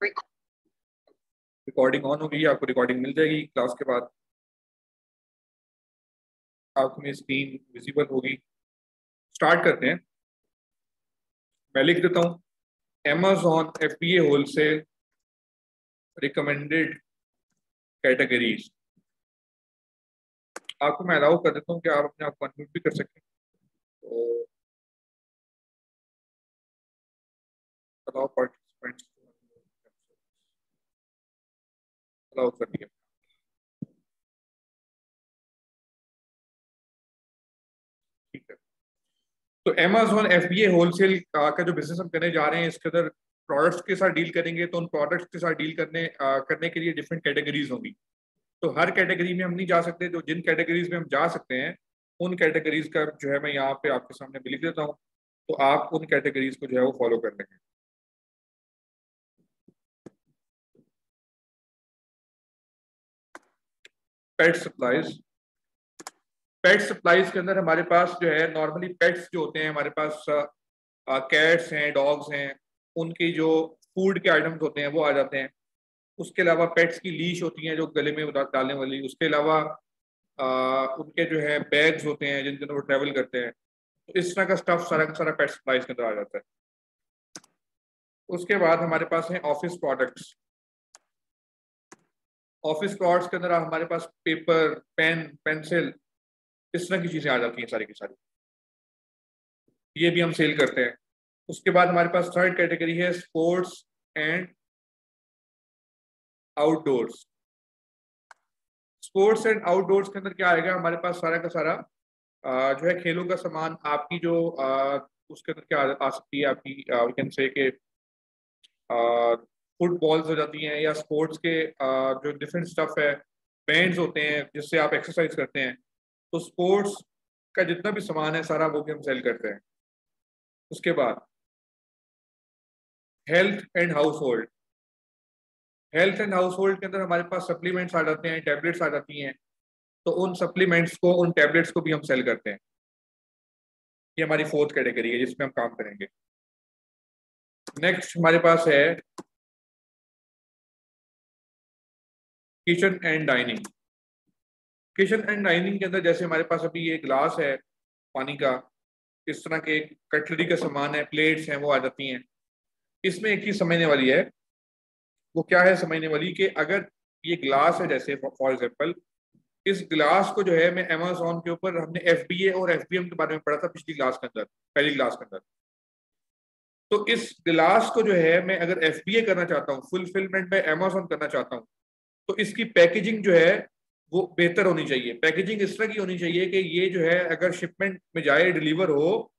Recording on होगी, आपको recording मिल जाएगी क्लास के बाद, आपको मेरी स्क्रीन विजिबल होगी। स्टार्ट करते हैं। मैं लिख देता हूँ Amazon FBA wholesale recommended categories. आपको मैं अलाउ कर देता हूँ कि आप अपने आप को अनम्यूट भी कर सकें, तो अलाउ पार्टिसिपेंट्स अलाउ कर दिया। ठीक है, तो Amazon FBA होलसेल का जो बिजनेस हम करने जा रहे हैं, इसके अंदर प्रोडक्ट्स के साथ डील करेंगे। तो उन प्रोडक्ट्स के साथ डील करने के लिए डिफरेंट कैटेगरीज होंगी। तो हर कैटेगरी में हम नहीं जा सकते, तो जिन कैटेगरीज में हम जा सकते हैं उन कैटेगरीज का जो है मैं यहाँ पे आपके सामने भी लिख देता हूँ, तो आप उन कैटेगरीज को जो है वो फॉलो कर लेंगे। पेट सप्लाईज। पेट सप्लाईज के अंदर हमारे पास जो है नॉर्मली पेट्स जो होते हैं हमारे पास, कैट्स हैं, डॉग्स हैं, उनके जो फूड के आइटम्स होते हैं वो आ जाते हैं। उसके अलावा पेट्स की लीश होती हैं जो गले में डालने वाली। उसके अलावा उनके जो है बैग्स होते हैं जिनके अंदर वो ट्रेवल करते हैं। तो इस तरह का स्टफ सारा का सारा पेट सप्लाईज के अंदर आ जाता है। उसके बाद हमारे पास है ऑफिस प्रोडक्ट्स। ऑफिस प्रोडक्ट्स के अंदर हमारे पास पेपर, पेन, पेंसिल, इस तरह की चीजें आ जाती हैं सारी की सारी। ये भी हम सेल करते हैं। उसके बाद हमारे पास थर्ड कैटेगरी है sports and outdoors. Sports and outdoors के अंदर क्या आएगा, हमारे पास सारा का सारा जो है खेलों का सामान। आपकी जो उसके अंदर क्या आ सकती है, आपकी वी कैन से कि फुटबॉल्स हो जाती हैं, या स्पोर्ट्स के जो डिफरेंट स्टफ है, बैंड्स होते हैं जिससे आप एक्सरसाइज करते हैं। तो स्पोर्ट्स का जितना भी सामान है सारा वो भी हम सेल करते हैं। उसके बाद health and house hold. Health and house hold के अंदर हमारे पास सप्लीमेंट्स आ जाते हैं, टैबलेट्स आ जाती हैं। तो उन सप्लीमेंट्स को, उन टैबलेट्स को भी हम सेल करते हैं। ये हमारी फोर्थ कैटेगरी है जिसमें हम काम करेंगे। नेक्स्ट हमारे पास है kitchen and dining. Kitchen and dining के अंदर जैसे हमारे पास अभी ये ग्लास है पानी का, इस तरह के कटलरी का सामान है, प्लेट्स हैं, वो आ जाती हैं। इसमें एक चीज समझने वाली है, वो क्या है समझने वाली, कि अगर ये ग्लास है जैसे फॉर एग्जाम्पल, इस ग्लास को जो है मैं अमेजोन के ऊपर, हमने FBA और FBM के बारे में पढ़ा था पिछली क्लास के अंदर, पहली क्लास के अंदर। तो इस ग्लास को जो है मैं अगर FBA करना चाहता हूँ, फुलफिलमेंट में अमेजोन करना चाहता हूँ, तो इसकी पैकेजिंग जो है वो बेहतर होनी चाहिए। पैकेजिंग इस तरह की होनी चाहिए कि ये जो है अगर शिपमेंट में जाए, डिलीवर हो,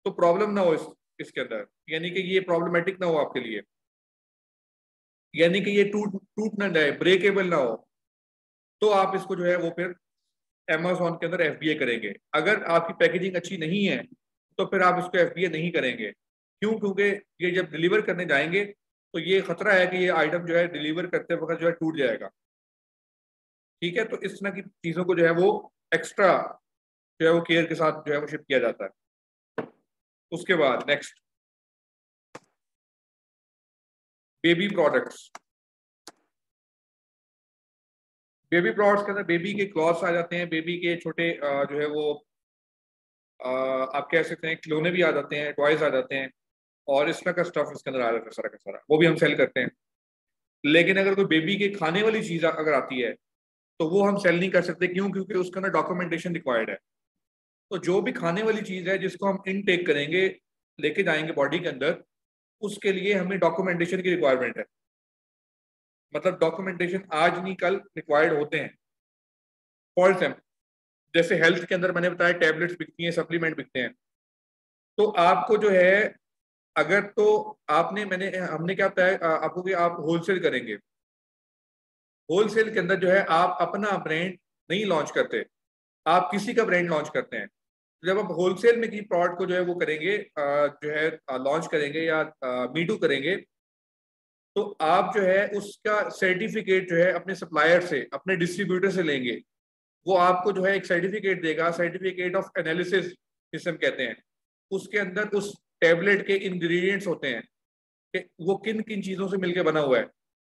तो प्रॉब्लम ना हो इसके अंदर, यानी कि ये प्रॉब्लमेटिक ना हो आपके लिए, यानी कि ये टूट टूट ना जाए, ब्रेकेबल ना हो। तो आप इसको जो है वो फिर Amazon के अंदर FBA करेंगे। अगर आपकी पैकेजिंग अच्छी नहीं है तो फिर आप इसको FBA नहीं करेंगे। क्यों? क्योंकि ये जब डिलीवर करने जाएंगे तो ये खतरा है कि ये आइटम जो है डिलीवर करते वक्त जो है टूट जाएगा। ठीक है, तो इस तरह की चीज़ों को जो है वो एक्स्ट्रा जो है वो केयर के साथ जो है वो शिप किया जाता है। उसके बाद next baby products. Baby products के अंदर बेबी के क्लॉथ्स आ जाते हैं, बेबी के छोटे जो है वो आप कह सकते हैं खिलौने भी आ जाते हैं, टॉयज आ जाते हैं, और इस तरह का स्टफ इसके अंदर आ जाता है सारा का सारा, वो भी हम सेल करते हैं। लेकिन अगर कोई बेबी के खाने वाली चीज अगर आती है तो वो हम सेल नहीं कर सकते। क्यों? क्योंकि उसके अंदर डॉक्यूमेंटेशन रिक्वायर्ड है। तो जो भी खाने वाली चीज है जिसको हम इनटेक करेंगे, लेके जाएंगे बॉडी के अंदर, उसके लिए हमें डॉक्यूमेंटेशन की रिक्वायरमेंट है। मतलब डॉक्यूमेंटेशन आज नहीं कल रिक्वायर्ड होते हैं। फॉर एग्जाम्पल जैसे हेल्थ के अंदर मैंने बताया टैबलेट्स बिकती हैं, सप्लीमेंट बिकते हैं। तो आपको जो है, अगर तो आपने मैंने हमने क्या बताया आपको कि आप होलसेल करेंगे। होलसेल के अंदर जो है आप अपना ब्रांड नहीं लॉन्च करते, आप किसी का ब्रांड लॉन्च करते हैं। जब आप होलसेल में की प्रोडक्ट को जो है वो करेंगे, जो है लॉन्च करेंगे या मीटू करेंगे, तो आप जो है उसका सर्टिफिकेट जो है अपने सप्लायर से, अपने डिस्ट्रीब्यूटर से लेंगे। वो आपको जो है एक सर्टिफिकेट देगा, सर्टिफिकेट ऑफ एनालिसिस जिसे हम कहते हैं। उसके अंदर उस टेबलेट के इंग्रेडिएंट्स होते हैं, कि वो किन किन चीज़ों से मिलकर बना हुआ है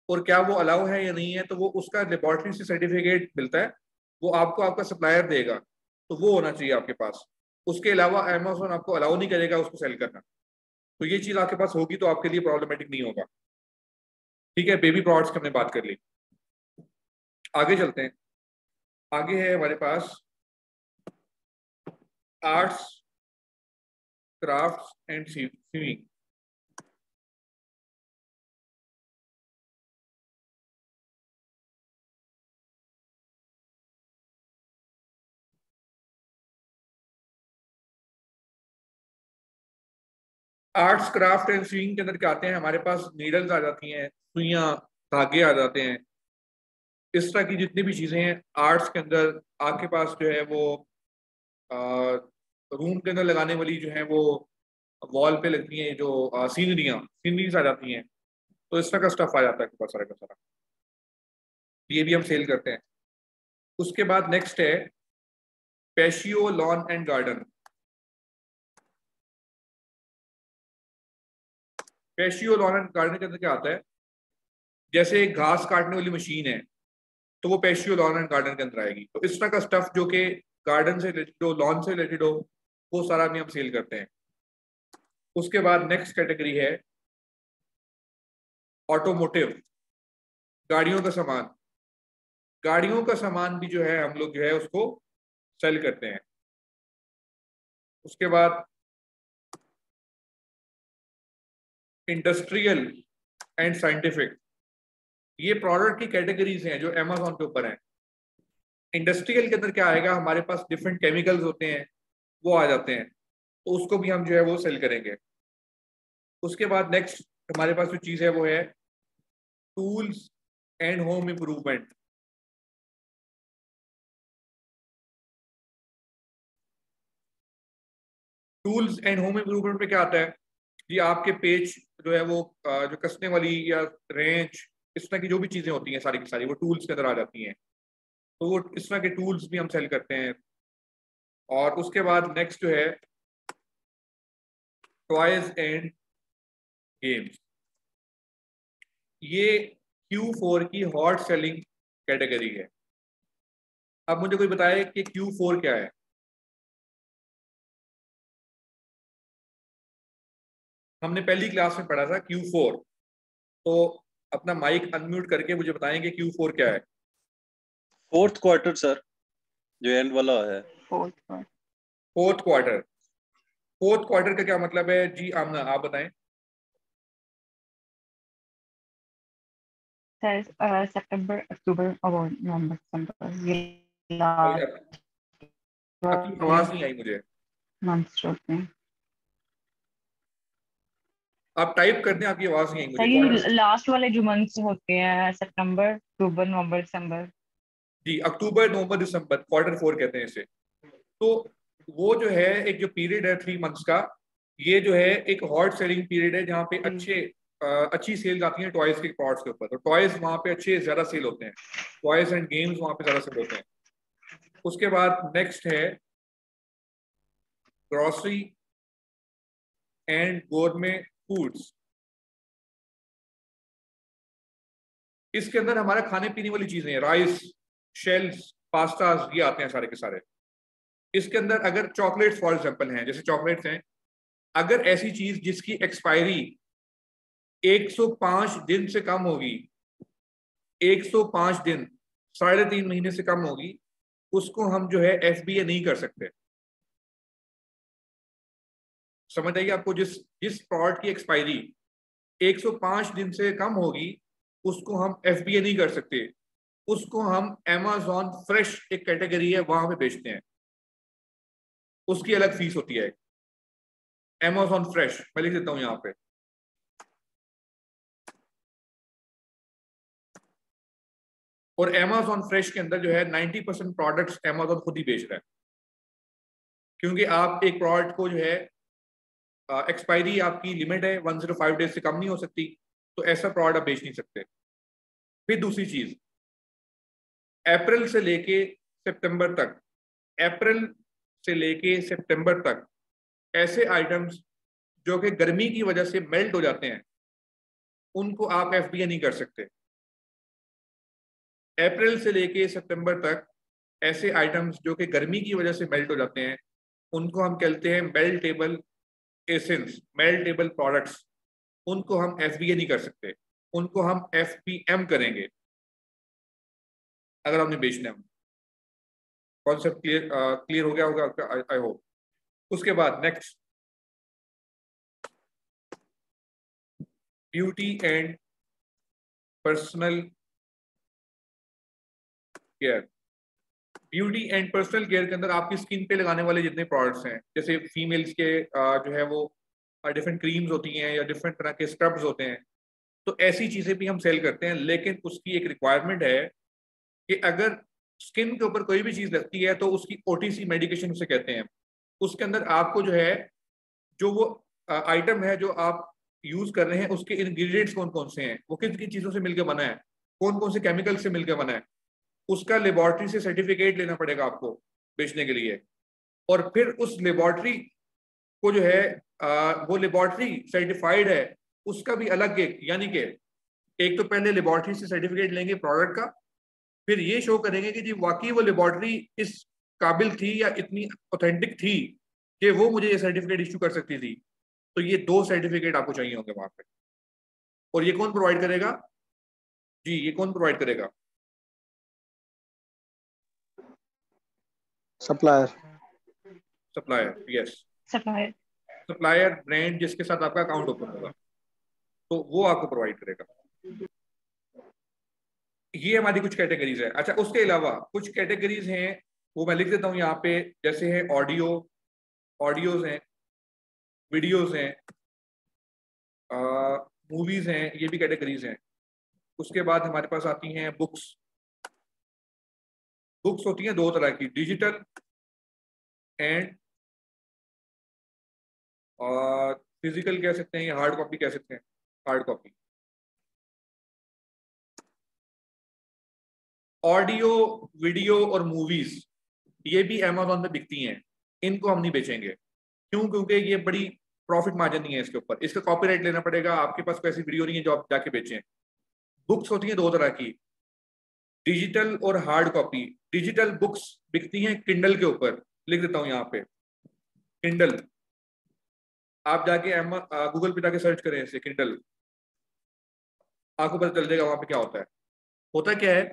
और क्या वो अलाउ है या नहीं है, तो वो उसका लेबॉर्ट्री से सर्टिफिकेट मिलता है, वो आपको आपका सप्लायर देगा, तो वो होना चाहिए आपके पास। उसके अलावा अमेज़न आपको अलाउ नहीं करेगा उसको सेल करना। तो ये चीज़ आपके पास होगी तो आपके लिए प्रॉब्लमेटिक नहीं होगा। ठीक है, बेबी प्रोडक्ट्स की हमने बात कर ली। आगे चलते हैं। आगे है हमारे पास arts, crafts and swimming. Arts, craft and swimming के अंदर क्या आते हैं, हमारे पास नीडल्स आ जाती हैं, सुइयां, धागे आ जाते हैं। इस तरह की जितनी भी चीजें हैं आर्ट्स के अंदर आपके पास जो है वो रूम के अंदर लगाने वाली जो है वो वॉल पे लगती हैं जो सीनरीज आ जाती हैं, तो इस तरह का स्टफ आ जाता है बहुत सारा का सारा। ये भी हम सेल करते हैं। उसके बाद नेक्स्ट है patio lawn and garden. Patio lawn and garden के अंदर क्या आता है, जैसे एक घास काटने वाली मशीन है तो वो पेशियो लॉन एंड गार्डन के अंदर आएगी। तो इस तरह का स्टफ जो कि गार्डन से रिलेटेड हो, लॉन से रिलेटेड हो, वो सारा भी हम सेल करते हैं। उसके बाद नेक्स्ट कैटेगरी है ऑटोमोटिव, गाड़ियों का सामान। गाड़ियों का सामान भी जो है हम लोग जो है उसको सेल करते हैं। उसके बाद इंडस्ट्रियल एंड साइंटिफिक, ये प्रोडक्ट की कैटेगरीज हैं जो अमेजोन के ऊपर हैं। इंडस्ट्रियल के अंदर क्या आएगा, हमारे पास डिफरेंट केमिकल्स होते हैं, वो आ जाते हैं, तो उसको भी हम जो है वो सेल करेंगे। उसके बाद नेक्स्ट हमारे पास जो चीज़ है वो है tools and home improvement. Tools and home improvement में क्या आता है, ये आपके पेज जो है वो जो कसने वाली या रेंच, इस तरह की जो भी चीज़ें होती हैं सारी की सारी वो टूल्स के अंदर आ जाती हैं, तो वो इस तरह के टूल्स भी हम सेल करते हैं। और उसके बाद नेक्स्ट जो है टॉयज एंड गेम्स, ये Q4 की हॉट सेलिंग कैटेगरी है। अब मुझे कोई बताए कि Q4 क्या है। हमने पहली क्लास में पढ़ा था Q4, तो अपना माइक अनम्यूट करके मुझे बताएं कि Q4 क्या है। फोर्थ क्वार्टर सर, जो एंड वाला है। Fourth quarter. फोर्थ क्वार्टर का क्या मतलब है जी आमना, आप बताएं। सितंबर, अक्टूबर और नवंबर, दिसंबर, ये अभी लास्ट आपकी आवाज नहीं आई मुझे। मंथ्स होते हैं। आप टाइप कर दें, आपकी आवाज नहीं आई मुझे। सही, लास्ट वाले जो मंथ्स होते हैं सितंबर, अक्टूबर, नवंबर, दिसंबर। जी, अक्टूबर, नवंबर, दिसंबर, Q4 कहते हैं इसे। तो वो जो है एक जो पीरियड है 3 मंथ्स का, ये जो है एक हॉट सेलिंग पीरियड है जहाँ पे अच्छी सेल आती है टॉयज के प्रोडक्ट्स के ऊपर। तो टॉयज वहाँ पे अच्छे ज्यादा सेल होते हैं, टॉयज एंड गेम्स वहाँ पे ज्यादा सेल होते हैं। उसके बाद नेक्स्ट है ग्रोसरी एंड गोरमे फूड्स। इसके अंदर हमारा खाने पीने वाली चीजें हैं, राइस, शेल्स, पास्ताज, ये आते हैं सारे के सारे। इसके अंदर अगर चॉकलेट्स फॉर एग्जांपल हैं, जैसे चॉकलेट्स हैं, अगर ऐसी चीज जिसकी एक्सपायरी 105 दिन से कम होगी, 105 दिन, 3.5 महीने से कम होगी, उसको हम जो है FBA नहीं कर सकते। समझ आइए आपको, जिस जिस प्रोडक्ट की एक्सपायरी 105 दिन से कम होगी उसको हम FBA नहीं कर सकते, उसको हम Amazon फ्रेश एक कैटेगरी है वहां पे बेचते हैं, उसकी अलग फीस होती है। Amazon फ्रेश मैं लिख देता हूं यहाँ पे। और Amazon फ्रेश के अंदर जो है 90% प्रोडक्ट्स Amazon खुद ही बेच रहा है, क्योंकि आप एक प्रोडक्ट को जो है एक्सपायरी आपकी लिमिट है 105 डेज से कम नहीं हो सकती, तो ऐसा प्रोडक्ट आप बेच नहीं सकते। फिर दूसरी चीज, अप्रैल से लेके सितंबर तक, अप्रैल से लेके सितंबर तक ऐसे आइटम्स जो कि गर्मी की वजह से मेल्ट हो जाते हैं, उनको आप FBA नहीं कर सकते। अप्रैल से लेके सितंबर तक ऐसे आइटम्स जो कि गर्मी की वजह से मेल्ट हो जाते हैं, उनको हम कहते हैं मेल्टेबल एसेंस, मेल्टेबल प्रोडक्ट्स, उनको हम FBA नहीं कर सकते, उनको हम FBM करेंगे अगर हमने बेचना है। कॉन्सेप्ट क्लियर हो गया होगा आपका, आई होप। उसके बाद next, beauty and personal care. Beauty and personal care के अंदर आपकी स्किन पे लगाने वाले जितने प्रोडक्ट्स हैं, जैसे फीमेल्स के जो है वो डिफरेंट क्रीम्स होती हैं या डिफरेंट तरह के स्क्रब्स होते हैं, तो ऐसी चीज़ें भी हम सेल करते हैं। लेकिन उसकी एक रिक्वायरमेंट है कि अगर स्किन के ऊपर कोई भी चीज़ लगती है तो उसकी OTC मेडिकेशन उसे कहते हैं। उसके अंदर आपको जो है, जो वो आइटम है जो आप यूज़ कर रहे हैं, उसके इंग्रेडिएंट्स कौन कौन से हैं, वो किन किन चीज़ों से मिलकर बना है, कौन कौन से केमिकल से मिलकर बना है, उसका लेबोरेटरी से सर्टिफिकेट लेना पड़ेगा आपको बेचने के लिए। और फिर उस लेबोरेटरी को जो है वो लेबोरेटरी सर्टिफाइड है, उसका भी अलग एक, यानी कि एक तो पहले लेबोरेटरी से सर्टिफिकेट लेंगे प्रोडक्ट का, फिर ये शो करेंगे कि जी वाकई वो लेबोरेटरी इस काबिल थी या इतनी ऑथेंटिक थी कि वो मुझे ये सर्टिफिकेट इशू कर सकती थी। तो ये 2 सर्टिफिकेट आपको चाहिए होंगे वहां पे। और ये कौन प्रोवाइड करेगा जी, ये कौन प्रोवाइड करेगा? Supplier. Supplier, yes. Supplier. Supplier brand जिसके साथ आपका अकाउंट ओपन होगा, तो वो आपको प्रोवाइड करेगा। ये हमारी कुछ कैटेगरीज है। अच्छा, उसके अलावा कुछ कैटेगरीज हैं, वो मैं लिख देता हूँ यहाँ पे, जैसे है ऑडियोज हैं, वीडियोज हैं, मूवीज हैं, ये भी कैटेगरीज हैं। उसके बाद हमारे पास आती हैं बुक्स। बुक्स होती हैं 2 तरह की, डिजिटल एंड फिजिकल कह सकते हैं या हार्ड कॉपी कह सकते हैं। Hard copy. ऑडियो, वीडियो और मूवीज ये भी अमेजोन पे बिकती हैं, इनको हम नहीं बेचेंगे। क्यों? क्योंकि ये बड़ी प्रॉफिट मार्जिन नहीं है इसके ऊपर, इसका कॉपीराइट लेना पड़ेगा, आपके पास कोई ऐसी वीडियो नहीं है जो आप जाके बेचें। बुक्स होती हैं 2 तरह की, डिजिटल और हार्ड कॉपी। डिजिटल बुक्स बिकती हैं किंडल के ऊपर, लिख देता हूँ यहाँ पे किंडल। आप जाके गूगल पे जाके सर्च करें इसे किंडल, आपको पता चल जाएगा वहां पे क्या होता है। होता क्या है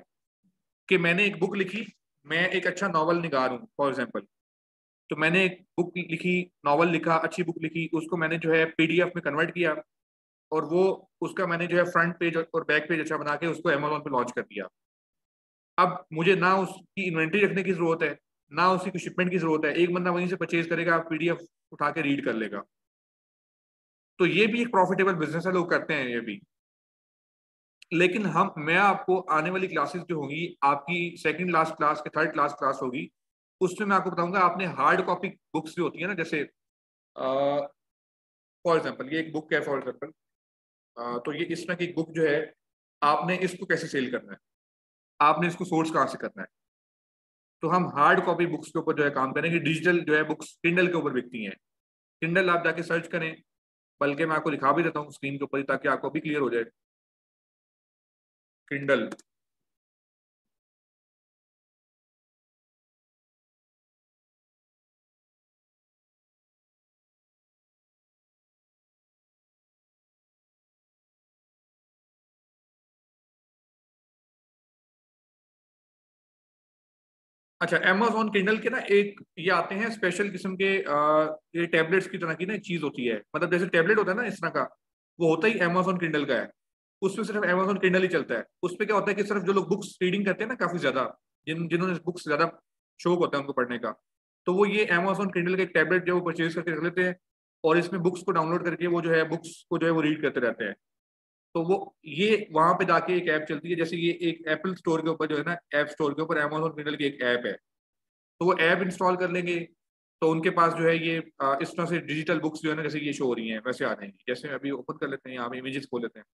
कि मैंने एक बुक लिखी, मैं एक अच्छा नॉवल निगार हूँ फॉर एग्जाम्पल, तो मैंने एक बुक लिखी, नॉवल लिखा, अच्छी बुक लिखी, उसको मैंने जो है PDF में कन्वर्ट किया, और वो उसका मैंने जो है फ्रंट पेज और बैक पेज अच्छा बना के उसको अमेजोन पे लॉन्च कर दिया। अब मुझे ना उसकी इन्वेंट्री रखने की जरूरत है, ना उसकी कोई शिपमेंट की जरूरत है, एक बंदा वहीं से परचेज करेगा, PDF उठा के रीड कर लेगा। तो ये भी एक प्रॉफिटेबल बिजनेस है, लोग करते हैं ये भी। लेकिन मैं आपको आने वाली क्लासेस जो होंगी, आपकी सेकंड लास्ट क्लास के थर्ड लास्ट क्लास होगी, उसमें मैं आपको बताऊंगा आपने हार्ड कॉपी बुक्स जो होती है ना, जैसे फॉर एग्जांपल ये एक बुक है फॉर एग्जांपल, तो ये इस तरह की बुक जो है, आपने इसको कैसे सेल करना है, आपने इसको सोर्स कहाँ से करना है। तो हम हार्ड कॉपी बुक्स के ऊपर जो है काम करेंगे। डिजिटल जो है बुक्स किंडल के ऊपर बिकती हैं, किंडल आप जाके सर्च करें, बल्कि मैं आपको लिखा भी देता हूँ स्क्रीन के ऊपर ताकि आपको भी क्लियर हो जाए। किंडल, अच्छा Amazon किंडल के ना एक ये आते हैं स्पेशल किस्म के ये टैबलेट्स की तरह की ना एक चीज होती है, मतलब जैसे टैबलेट होता है ना इस तरह का, वो होता ही Amazon किंडल का है। उसमें सिर्फ Amazon किंडल ही चलता है। उसपे क्या होता है कि सिर्फ जो लोग बुक्स रीडिंग करते हैं ना काफी ज्यादा, जिन्होंने बुक्स ज्यादा शौक होता है उनको पढ़ने का, तो वो ये Amazon किंडल का एक टैबलेट जो वो परचेज करके रख लेते हैं, और इसमें बुक्स को डाउनलोड करके वो जो है बुक्स को जो है वो रीड करते रहते हैं। तो वो ये वहां पे जाके एक ऐप चलती है, जैसे ये एक एप्पल स्टोर के ऊपर जो है ना, ऐप स्टोर के ऊपर Amazon किंडल की एक ऐप है, तो वो ऐप इंस्टॉल कर लेंगे, तो उनके पास जो है ये इस तरह से डिजिटल बुक्स जो है ना, जैसे ये शो हो रही हैं वैसे आ जाएंगी। जैसे अभी ओपन कर लेते हैं, यहाँ पे इमेजेस खोल लेते हैं।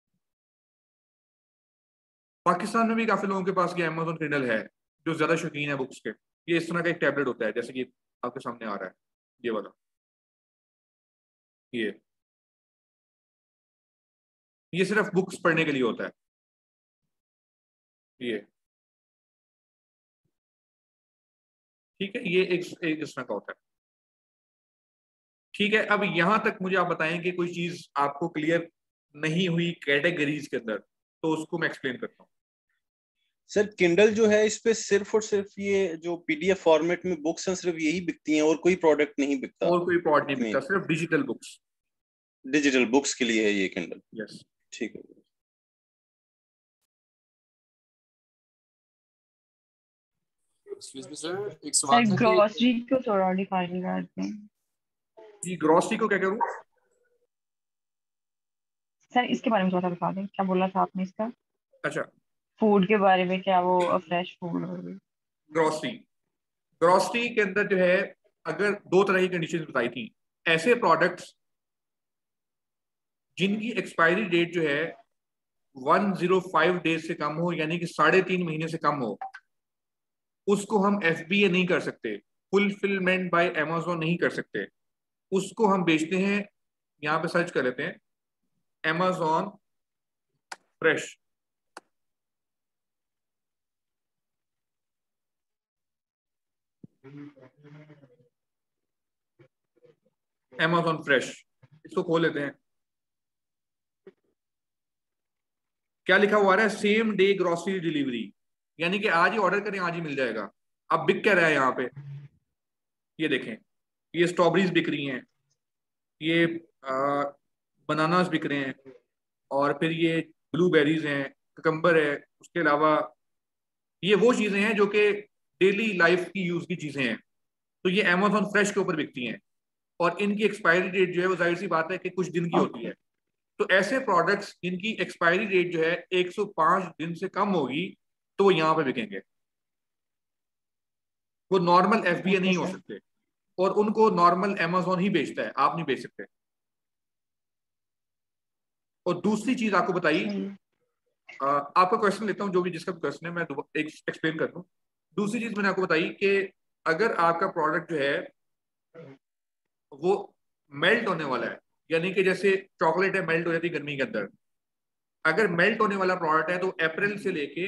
पाकिस्तान में भी काफी लोगों के पास ये Amazon किंडल है जो ज्यादा शौकीन है बुक्स के। ये इस तरह का एक टैबलेट होता है, जैसे कि आपके सामने आ रहा है ये वाला, ये ये सिर्फ बुक्स पढ़ने के लिए होता है। ये ठीक है, ये एक इस तरह का होता है। ठीक है, अब यहां तक मुझे आप बताएं कि कोई चीज आपको क्लियर नहीं हुई कैटेगरीज के अंदर, तो उसको मैं एक्सप्लेन करता हूँ। सर किंडल जो है इस पे सिर्फ और सिर्फ ये जो पीडीएफ फॉर्मेट में बुक्स हैं सिर्फ यही बिकती हैं और कोई प्रोडक्ट नहीं बिकता और कोई प्रोडक्ट नहीं में? बिकता, सिर्फ डिजिटल बुक्स। डिजिटल बुक्स के लिए है ये किंडल। यस। ठीक है एक्सक्यूज मी सर, एक सर सवाल था कि ग्रोसरी को थोड़ा डिफाइन करते हैं। जी, ग्रोसरी को क्या करूँ? सर इसके बारे में थोड़ा बता दें, क्या बोला था आपने इसका? अच्छा, फूड के बारे में, क्या वो फ्रेश फूड? ग्रोसरी, ग्रोसरी के अंदर जो है, अगर दो तरह की कंडीशन बताई थी, ऐसे प्रोडक्ट्स जिनकी एक्सपायरी डेट जो है 105 डेज से कम हो, यानी कि 3.5 महीने से कम हो, उसको हम FBA नहीं कर सकते, फुलफिलमेंट बाय अमेजोन नहीं कर सकते। उसको हम बेचते हैं, यहाँ पे सर्च कर लेते हैं, अमेजोन फ्रेश। अमेजोन फ्रेश, इसको खोल लेते हैं। क्या लिखा हुआ है? सेम डे ग्रोसरी डिलीवरी, यानी कि आज ही ऑर्डर करें आज ही मिल जाएगा। अब बिक क्या रहा है यहाँ पे? ये देखें, ये स्ट्रॉबेरीज बिक रही हैं, ये बनानास बिक रहे हैं, और फिर ये ब्लूबेरीज हैं, ककम्बर है। उसके अलावा ये वो चीजें हैं जो कि डेली लाइफ की यूज की चीजें हैं, तो ये अमेजोन फ्रेश के ऊपर बिकती हैं। और इनकी एक्सपायरी डेट जो है वो जाहिर सी बात है कि कुछ दिन की होती है। तो ऐसे प्रोडक्ट्स जिनकी एक्सपायरी डेट जो है 105 दिन से कम होगी, तो वो यहाँ पे बिकेंगे। वो नॉर्मल FBA ओके नहीं हो सर। सकते, और उनको नॉर्मल अमेजोन ही बेचता है, आप नहीं बेच सकते। और दूसरी चीज आपको बताई, सही। आपका क्वेश्चन लेता हूँ, जो भी जिसका भी क्वेश्चन है मैं एक एक्सप्लेन कर दूँ। दूसरी चीज मैंने आपको बताई कि अगर आपका प्रोडक्ट जो है वो मेल्ट होने वाला है, यानी कि जैसे चॉकलेट है मेल्ट हो जाती है गर्मी के अंदर, अगर मेल्ट होने वाला प्रोडक्ट है तो अप्रैल से लेके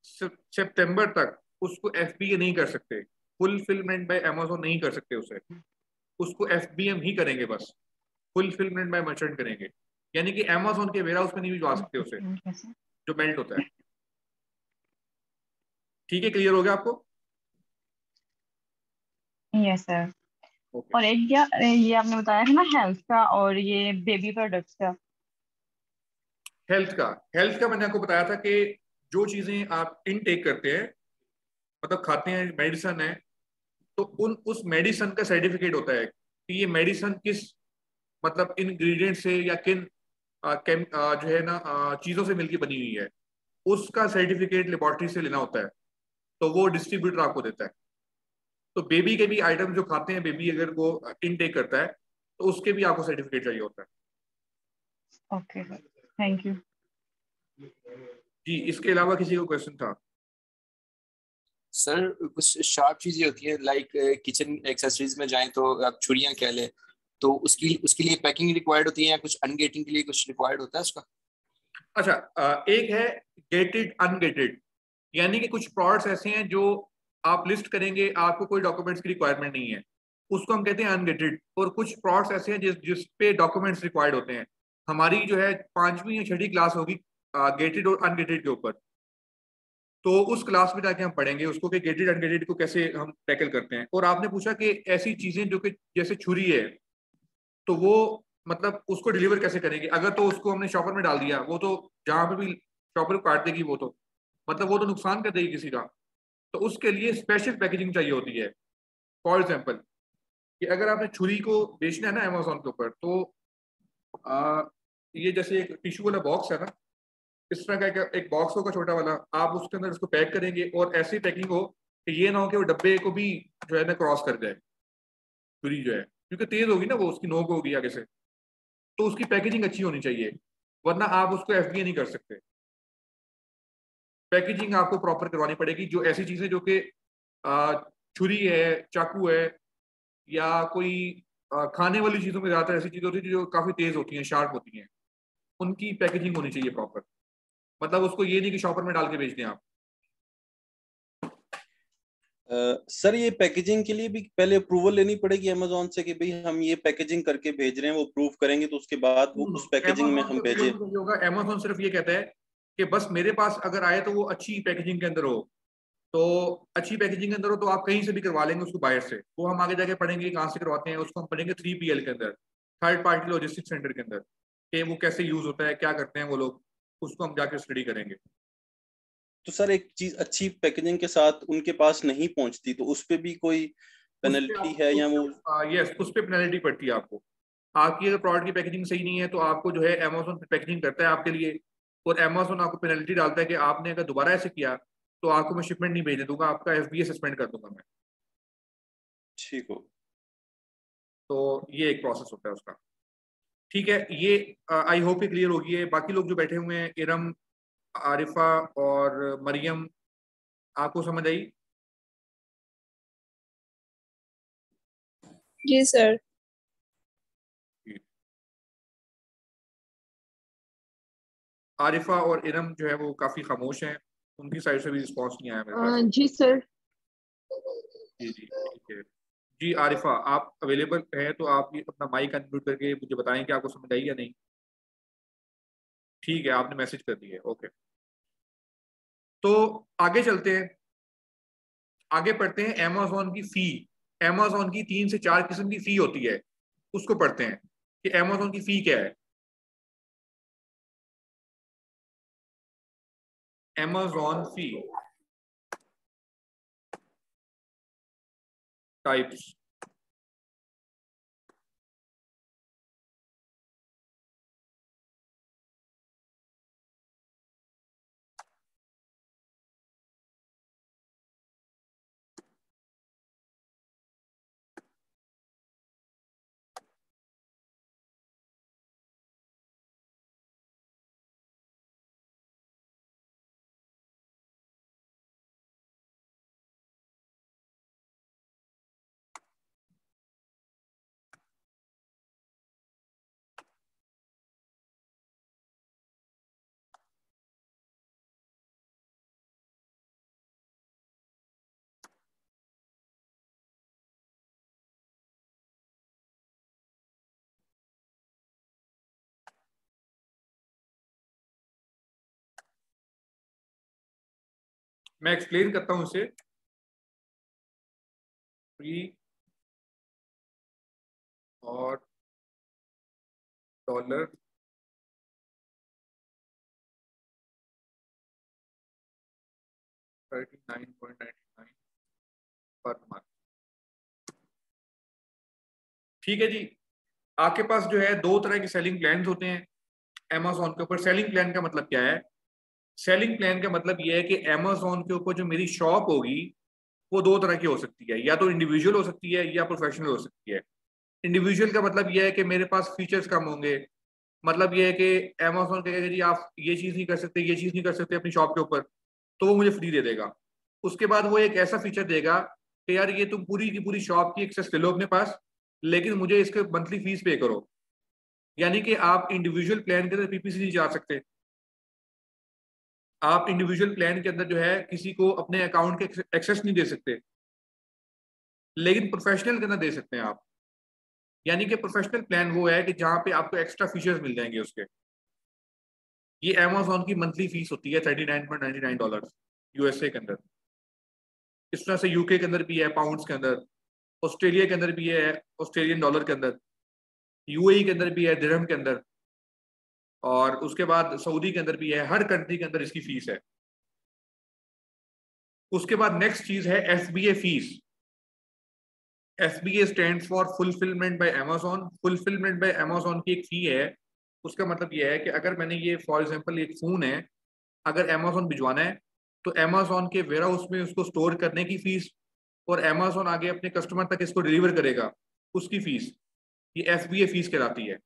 सितंबर तक उसको FBA नहीं कर सकते, फुलफिलमेंट बाय अमेजोन नहीं कर सकते उसे, उसको FBM ही करेंगे बस, फुलफिलमेंट बाय मर्चेंट करेंगे। यानी कि अमेजोन के वेयर हाउस में नहीं भिजवा सकते उसे जो मेल्ट होता है। ठीक है, क्लियर हो गया आपको? Yes sir. ओके। और एक क्या, ये आपने बताया है ना हेल्थ का और ये बेबी प्रोडक्ट्स का। हेल्थ का मैंने आपको बताया था कि जो चीजें आप इनटेक करते हैं, मतलब खाते हैं, मेडिसिन है, तो उस मेडिसिन का सर्टिफिकेट होता है कि ये मेडिसिन किस, मतलब इंग्रेडिएंट से या किन जो है ना चीजों से मिलकर बनी हुई है, उसका सर्टिफिकेट लेबोरेटरी से लेना होता है, तो वो डिस्ट्रीब्यूटर आपको देता है। तो बेबी के भी आइटम जो खाते हैं, बेबी अगर वो इनटेक करता है तो उसके भी आपको सर्टिफिकेट चाहिए होता है। Okay sir, thank you. जी, इसके अलावा किसी को क्वेश्चन था? सर कुछ शार्प चीजें होती हैं, लाइक किचन एक्सेसरीज में जाएं तो आप छुरियां कह लें, तो उसके लिए पैकिंग रिक्वायर्ड होती है या कुछ अनगेटिंग के लिए कुछ रिक्वायर्ड होता है उसका? अच्छा, एक है गेटेड अनगेटेड, यानी कि कुछ प्रोडक्ट्स ऐसे हैं जो आप लिस्ट करेंगे, आपको कोई डॉक्यूमेंट्स की रिक्वायरमेंट नहीं है, उसको हम कहते हैं अनगेटेड। और कुछ प्रोडक्ट्स ऐसे हैं जिस पे डॉक्यूमेंट्स रिक्वायर्ड होते हैं। हमारी जो है 5वीं या 6ठी क्लास होगी गेटेड और अनगेटेड के ऊपर, तो उस क्लास में जाके हम पढ़ेंगे उसको कि गेटेड अनगेटेड को कैसे हम टैकल करते हैं। और आपने पूछा कि ऐसी चीजें जो कि जैसे छुरी है, तो वो मतलब उसको डिलीवर कैसे करेंगे? अगर तो उसको हमने शॉपर में डाल दिया, वो तो जहां पे भी शॉपर को काट देगी, वो तो मतलब वो तो नुकसान कर देगी किसी का। तो उसके लिए स्पेशल पैकेजिंग चाहिए होती है। फॉर एग्जाम्पल, कि अगर आपने छुरी को बेचना है ना अमेजोन के ऊपर, तो ये जैसे एक टिश्यू वाला बॉक्स है ना, इस तरह का एक बॉक्स होगा छोटा वाला, आप उसके अंदर इसको पैक करेंगे, और ऐसी पैकिंग हो कि ये ना हो कि वो डब्बे को भी जो है ना क्रॉस कर जाए छुरी जो है, क्योंकि तेज होगी ना, वो उसकी नोक होगी आगे से, तो उसकी पैकेजिंग अच्छी होनी चाहिए, वरना आप उसको FBA नहीं कर सकते। पैकेजिंग आपको प्रॉपर करवानी पड़ेगी। जो ऐसी चीजें जो कि छुरी है, चाकू है, या कोई खाने वाली चीजों में ज्यादातर ऐसी चीजें होती है जो काफी तेज होती हैं, शार्प होती हैं, उनकी पैकेजिंग होनी चाहिए प्रॉपर। मतलब उसको ये नहीं कि शॉपर में डाल के बेच दें आप। सर ये पैकेजिंग के लिए भी पहले अप्रूवल लेनी पड़ेगी अमेजोन से कि भाई हम ये पैकेजिंग करके भेज रहे हैं, वो अप्रूव करेंगे तो उसके बाद वो उस पैकेजिंग में हम भेजें? होगा अमेजोन सिर्फ ये कहता है कि बस मेरे पास अगर आए तो वो अच्छी पैकेजिंग के अंदर हो, तो अच्छी पैकेजिंग के अंदर हो तो आप कहीं से भी करवा लेंगे उसको बाहर से। वो हम आगे जाके पढ़ेंगे कहाँ से करवाते हैं, उसको हम पढ़ेंगे 3PL के अंदर, थर्ड पार्टी लॉजिस्टिक सेंटर के अंदर, कि वो कैसे यूज होता है, क्या करते हैं वो लोग, उसको हम जाके स्टडी करेंगे। तो सर एक चीज अच्छी पैकेजिंग के साथ उनके पास नहीं पहुंचती तो उस पे भी कोई पेनल्टी है या वो? यस, उस पर पेनल्टी पड़ती है आपको। आपकी अगर प्रोडक्ट की पैकेजिंग सही नहीं है तो आपको जो है अमेजोन पैकेजिंग करता है आपके लिए, और अमेजोन आपको पेनल्टी डालता है कि आपने अगर दोबारा ऐसे किया तो आपको मैं शिपमेंट नहीं भेजने दूंगा, आपका FBA सस्पेंड कर दूंगा मैं। ठीक हो। तो ये एक प्रोसेस होता है उसका। ठीक है, ये आई होप ये क्लियर होगी है। बाकी लोग जो बैठे हुए हैं, इरम, आरिफा और मरियम, आपको समझ आई? जी सर। आरिफा और इरम जो है वो काफी खामोश हैं, उनकी साइड से भी रिस्पॉन्स नहीं आया मेरे पास। जी सर। जी जी ठीक है। जी आरिफा, आप अवेलेबल है तो आप ये अपना माइक अनम्यूट करके मुझे बताएं कि आपको समझ आई या नहीं। ठीक है, आपने मैसेज कर दिया, ओके। तो आगे चलते हैं, आगे पढ़ते हैं अमेजोन की फी। अमेजोन की 3 से 4 किस्म की फी होती है, उसको पढ़ते हैं कि अमेजोन की फी क्या है। अमेजोन फी टाइप्स। मैं एक्सप्लेन करता हूं इसे। फ्री और डॉलर $39.99 पर मंथ। ठीक है जी। आपके पास जो है 2 तरह के सेलिंग प्लान होते हैं अमेजोन के ऊपर। सेलिंग प्लान का मतलब क्या है? सेलिंग प्लान का मतलब यह है कि अमेजोन के ऊपर जो मेरी शॉप होगी वो 2 तरह की हो सकती है, या तो इंडिविजुअल हो सकती है या प्रोफेशनल हो सकती है। इंडिविजुअल का मतलब यह है कि मेरे पास फीचर्स कम होंगे। मतलब यह है कि अमेजोन कहेगा जी आप ये चीज़ नहीं कर सकते, ये चीज़ नहीं कर सकते अपनी शॉप के ऊपर, तो वो मुझे फ्री दे देगा। उसके बाद वो एक ऐसा फीचर देगा कि यार ये तुम पूरी की पूरी शॉप की एक्सेस ले लो अपने पास, लेकिन मुझे इसके मंथली फीस पे करो। यानी कि आप इंडिविजुअल प्लान के अंदर PPC नहीं जा सकते, आप इंडिविजुअल प्लान के अंदर जो है किसी को अपने अकाउंट के एक्सेस नहीं दे सकते, लेकिन प्रोफेशनल के अंदर दे सकते हैं आप। यानी कि प्रोफेशनल प्लान वो है कि जहां पे आपको एक्स्ट्रा फीचर्स मिल जाएंगे उसके। ये अमेजोन की मंथली फीस होती है $39.99 USA के अंदर। इस तरह से UK के अंदर भी है, पाउंड्स के अंदर, ऑस्ट्रेलिया के अंदर भी है, ऑस्ट्रेलियन डॉलर के अंदर, UAE के अंदर भी है, दिरहम के अंदर, और उसके बाद सऊदी के अंदर भी है। हर कंट्री के अंदर इसकी फीस है। उसके बाद नेक्स्ट चीज है FBA fees. FBA stand for fulfilment bye Amazon. Fulfilment bye Amazon की एक फी है। उसका मतलब यह है कि अगर मैंने ये फॉर एग्जांपल एक फोन है, अगर अमेजोन भिजवाना है तो अमेजोन के वेयर हाउस में उसको स्टोर करने की फीस, और अमेजोन आगे अपने कस्टमर तक इसको डिलीवर करेगा उसकी फीस, ये FBA फीस कहलाती है।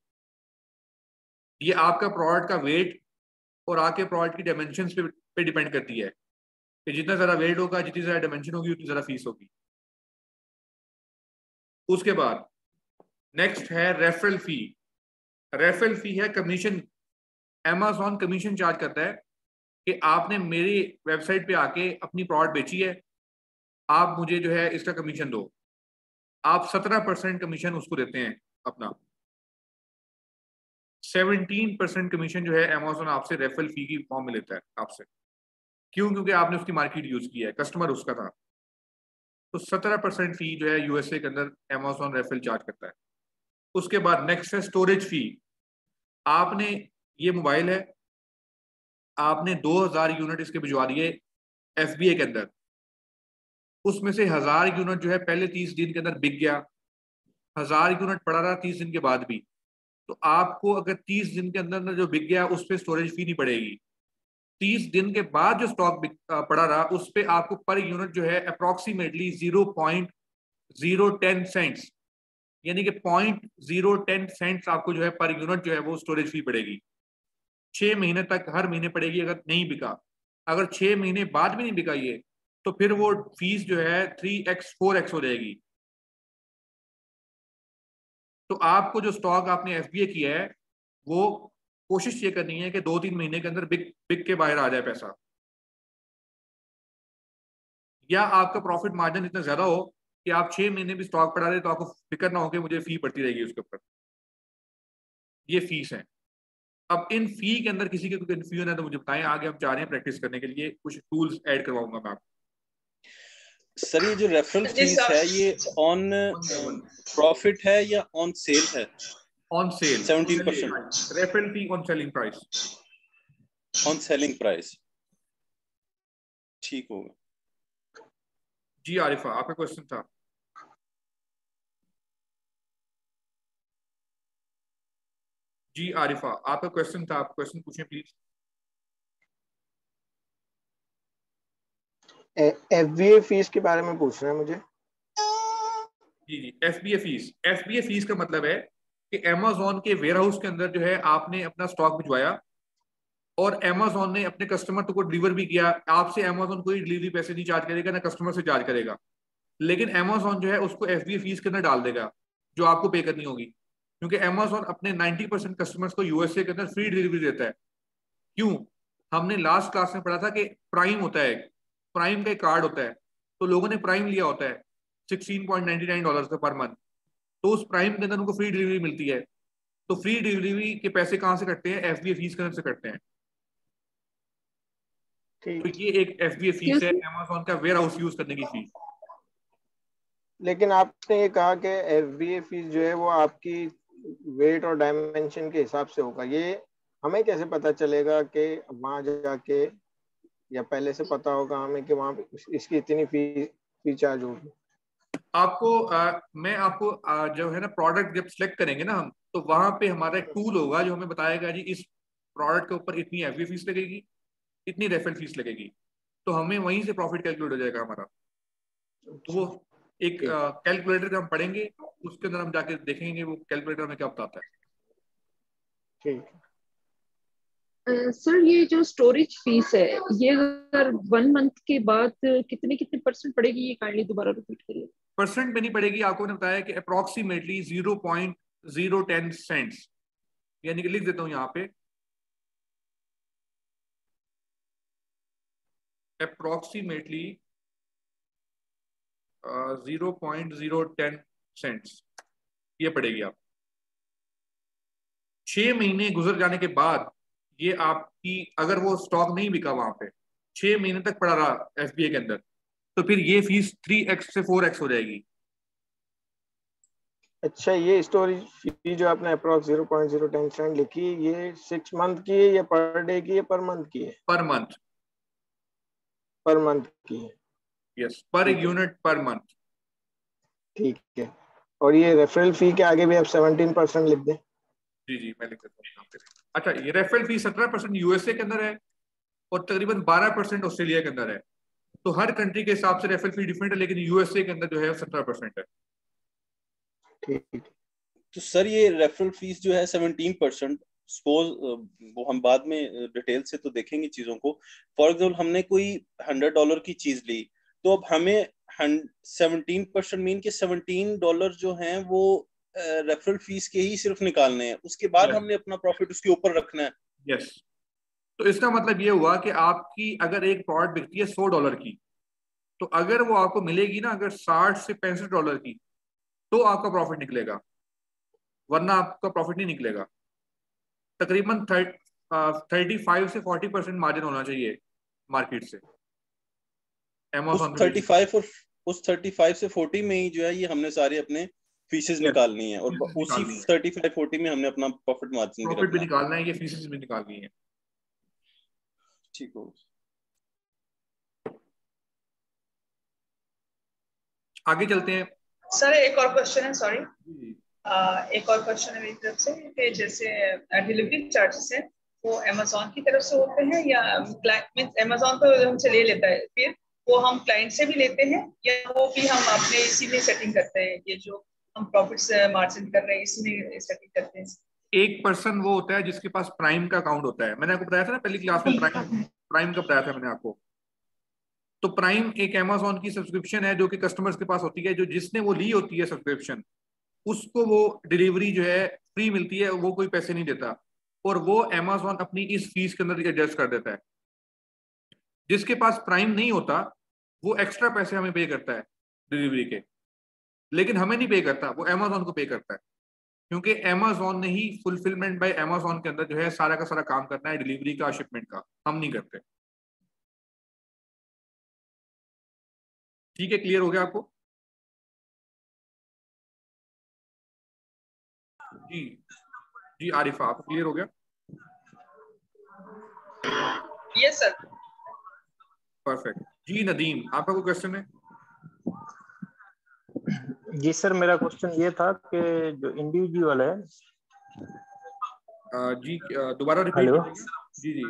ये आपका प्रोडक्ट का वेट और आपके प्रोडक्ट की डायमेंशन पे डिपेंड करती है कि जितना ज़्यादा वेट होगा, जितनी ज़्यादा डायमेंशन होगी, उतनी ज़्यादा फीस होगी। उसके बाद नेक्स्ट है रेफरल फी। रेफरल फी है कमीशन अमेज़न कमीशन चार्ज करता है कि आपने मेरी वेबसाइट पे आके अपनी प्रोडक्ट बेची है, आप मुझे जो है इसका कमीशन दो। आप 17% कमीशन उसको देते हैं अपना। 17% कमीशन जो है अमेज़न आपसे रेफरल फी की फॉर्म में लेता है आपसे। क्यों? क्योंकि आपने उसकी मार्केट यूज किया है, कस्टमर उसका था। तो 17% फी जो है यूएसए के अंदर अमेज़न रेफरल चार्ज करता है। उसके बाद नेक्स्ट है स्टोरेज फी। आपने ये मोबाइल है, आपने 2000 यूनिट इसके भिजवा दिए एफबीए के अंदर, उसमें से 1000 यूनिट जो है पहले 30 दिन के अंदर बिक गया, 1000 यूनिट पड़ा रहा 30 दिन के बाद भी, तो आपको अगर 30 दिन के अंदर जो बिक गया उस पर स्टोरेज फी नहीं पड़ेगी। 30 दिन के बाद जो स्टॉक पड़ा रहा उस पर आपको पर यूनिट जो है अप्रोक्सीमेटली 0.010 सेंट्स, यानी कि 0.010 सेंट्स आपको जो है पर यूनिट जो है वो स्टोरेज फी पड़ेगी। 6 महीने तक हर महीने पड़ेगी अगर नहीं बिका। अगर 6 महीने बाद भी नहीं बिका ये, तो फिर वो फीस जो है 3x 4x हो जाएगी। तो आपको जो स्टॉक आपने एफबीए किया है वो कोशिश ये करनी है कि 2-3 महीने के अंदर बिक के बाहर आ जाए पैसा, या आपका प्रॉफिट मार्जिन इतना ज्यादा हो कि आप 6 महीने भी स्टॉक पड़ा रहे तो आपको फिक्र ना हो कि मुझे फी पड़ती रहेगी उसके ऊपर। ये फीस है। अब इन फी के अंदर किसी के कोई कंफ्यूजन है तो मुझे बताएं, आगे हम चाह रहे हैं प्रैक्टिस करने के लिए कुछ टूल्स ऐड करवाऊंगा मैं आपको। सर ये जो रेफरल फीस है ये ऑन प्रॉफिट है या ऑन सेल है? On sale 17%। Referral fee on selling price. On selling price, ठीक होगा। जी आरिफा, आपका क्वेश्चन था। जी आरिफा, आपका क्वेश्चन था, आप क्वेश्चन पूछें प्लीज। एफबीए फीस के बारे में पूछना है मुझे। जी जी, एफबीए फीस का मतलब है कि अमेज़न के वेयरहाउस के अंदर जो है आपने अपना स्टॉक भिजवाया और अमेज़न ने अपने कस्टमर को डिलीवर भी किया। आपसे अमेज़न कोई डिलीवरी पैसे नहीं चार्ज करेगा, ना कस्टमर से चार्ज करेगा, लेकिन अमेज़न जो है उसको एफबीए फीस के अंदर डाल देगा जो आपको पे करनी होगी, क्योंकि अमेज़न अपने 90% कस्टमर्स को यूएसए के अंदर फ्री डिलीवरी देता है। क्यों? हमने लास्ट क्लास में पढ़ा था कि प्राइम होता है, प्राइम का एक कार्ड होता है, तो लोगों ने प्राइम लिया होता है $16.99 का पर मंथ, तो उस प्राइम के अंदर उनको फ्री डिलीवरी मिलती है। तो फ्री डिलीवरी के पैसे कहाँ से कटते हैं? एफबीए फीस के अंदर से कटते हैं। तो ये एक एफबीए फीस है, अमेज़न का वेयर हाउस यूज करने की फीस। लेकिन आपने ये कहा कि एफबीए फीस जो है वो आपकी वेट और डायमेंशन के हिसाब से होगा, ये हमें कैसे पता चलेगा कि वहां जाके, या पहले से पता होगा हमें कि वहां पे इसकी इतनी फी चार्ज होगी? आपको मैं आपको जो है ना प्रोडक्ट जब सिलेक्ट करेंगे ना हम, तो वहां पे हमारा एक टूल होगा जो हमें बताएगा जी इस प्रोडक्ट के ऊपर इतनी एफबीए फीस लगेगी, इतनी रेफरल फीस लगेगी, तो हमें वहीं से प्रॉफिट कैलकुलेट हो जाएगा हमारा। तो वो एक कैलकुलेटर हम पढ़ेंगे, उसके अंदर हम जाके देखेंगे वो कैलकुलेटर हमें क्या बताता है। ठीक। सर ये जो स्टोरेज फीस है ये अगर 1 मंथ के बाद कितने कितने परसेंट पड़ेगी, ये काइंडली दोबारा रिपीट करिए। परसेंट में नहीं पड़ेगी, आपको ने बताया कि अप्रोक्सीमेटली 0.010 सेंट्स, यानी कि लिख देता हूं यहाँ पे अप्रोक्सीमेटली 0.010 सेंट्स ये पड़ेगी आप। 6 महीने गुजर जाने के बाद ये आपकी, अगर वो स्टॉक नहीं बिका वहां पे 6 महीने तक पड़ा रहा एफबीए के अंदर, तो फिर ये फीस 3x से 4x हो जाएगी। अच्छा, ये स्टोरेज फी जो आपने अप्रोक्स 0.010 सेंट लिखी, ये 6 मंथ की है या पर डे की है, पर मंथ की है? Per month. पर मंथ की है। Yes, per unit per month. ठीक है। और ये रेफरल फी के आगे भी आप 17% लिख दें। जी जी, मैं लिख देता हूँ यहाँ पे। अच्छा, ये रेफरल फी 17% यूएसए के अंदर है और तकरीबन 12% ऑस्ट्रेलिया के अंदर है। तो हर कंट्री के हिसाब से रेफरल फी डिफरेंट है, लेकिन यूएसए के अंदर जो है 17% है। ठीक। तो सर ये रेफरल फीस जो है 17%, सपोज वो हम बाद में डिटेल से तो देखेंगे चीजों को। फॉर एग्जाम्पल हमने कोई $100 की चीज ली, तो अब हमें 17% मीन के $17 जो हैं वो रेफरल फीस के ही सिर्फ निकालने हैं, उसके बाद हमने अपना प्रॉफिट उसके ऊपर रखना है। यस। तो इसका मतलब ये हुआ कि आपकी अगर एक प्रोडक्ट बिकती है $100 की, तो अगर वो आपको मिलेगी ना अगर 60 से $65 की, तो आपका प्रॉफिट निकलेगा, वरना आपका प्रॉफिट नहीं निकलेगा। तकरीबन 35 से 40% मार्जिन होना चाहिए मार्केट से उस अमेजोन पे बेचने 35 और उस 35 से 40 में ही जो है ये हमने सारे अपने फीसेस में। निकालनी है, और फीसेस उसी निकालनी है, 35-40 में हमने अपना प्रॉफिट मार्जिन भी प्रॉफिट भी रखना है। निकालना है, ये फीसेस भी निकालनी है। ठीक हो। आगे चलते हैं सर एक और क्वेश्चन है, सॉरी जी। एक और क्वेश्चन है मेरी तरफ से कि जैसे डिलीवरी चार्जेस है वो अमेजोन की तरफ से होते हैं या क्लाइंट अमेजोन तो हमसे ले लेता है, फिर वो हम क्लाइंट से भी लेते हैं या वो भी हम अपने इसी में सेटिंग करते हैं, ये जो हम प्रॉफिट्स मार्जिन कर रहे हैं इसी में सेटिंग करते हैं? एक पर्सन वो होता है जिसके पास प्राइम का अकाउंट होता है, मैंने आपको बताया था ना पहली क्लास में, प्राइम का बताया था मैंने आपको। तो प्राइम एक अमेजोन की सब्सक्रिप्शन है जो कि कस्टमर्स के पास होती है, जो जिसने वो ली होती है सब्सक्रिप्शन, उसको वो डिलीवरी जो है फ्री मिलती है, वो कोई पैसे नहीं देता, और वो अमेजोन अपनी इस फीस के अंदर एडजस्ट कर देता है। जिसके पास प्राइम नहीं होता वो एक्स्ट्रा पैसे हमें पे करता है डिलीवरी के, लेकिन हमें नहीं पे करता, वो अमेजोन को पे करता है, क्योंकि अमेजोन ने ही फुलफिलमेंट बाय अमेजोन के अंदर जो है सारा का सारा काम करना है डिलीवरी का, शिपमेंट का, हम नहीं करते। ठीक है, क्लियर हो गया आपको? जी जी आरिफा, आपको क्लियर हो गया? Yes sir. परफेक्ट। जी नदीम, आपका कोई क्वेश्चन है? जी सर, मेरा क्वेश्चन ये था कि जो इंडिविजुअल है, जी दोबारा रिपीट हेलो, कीजिएगा। जी जी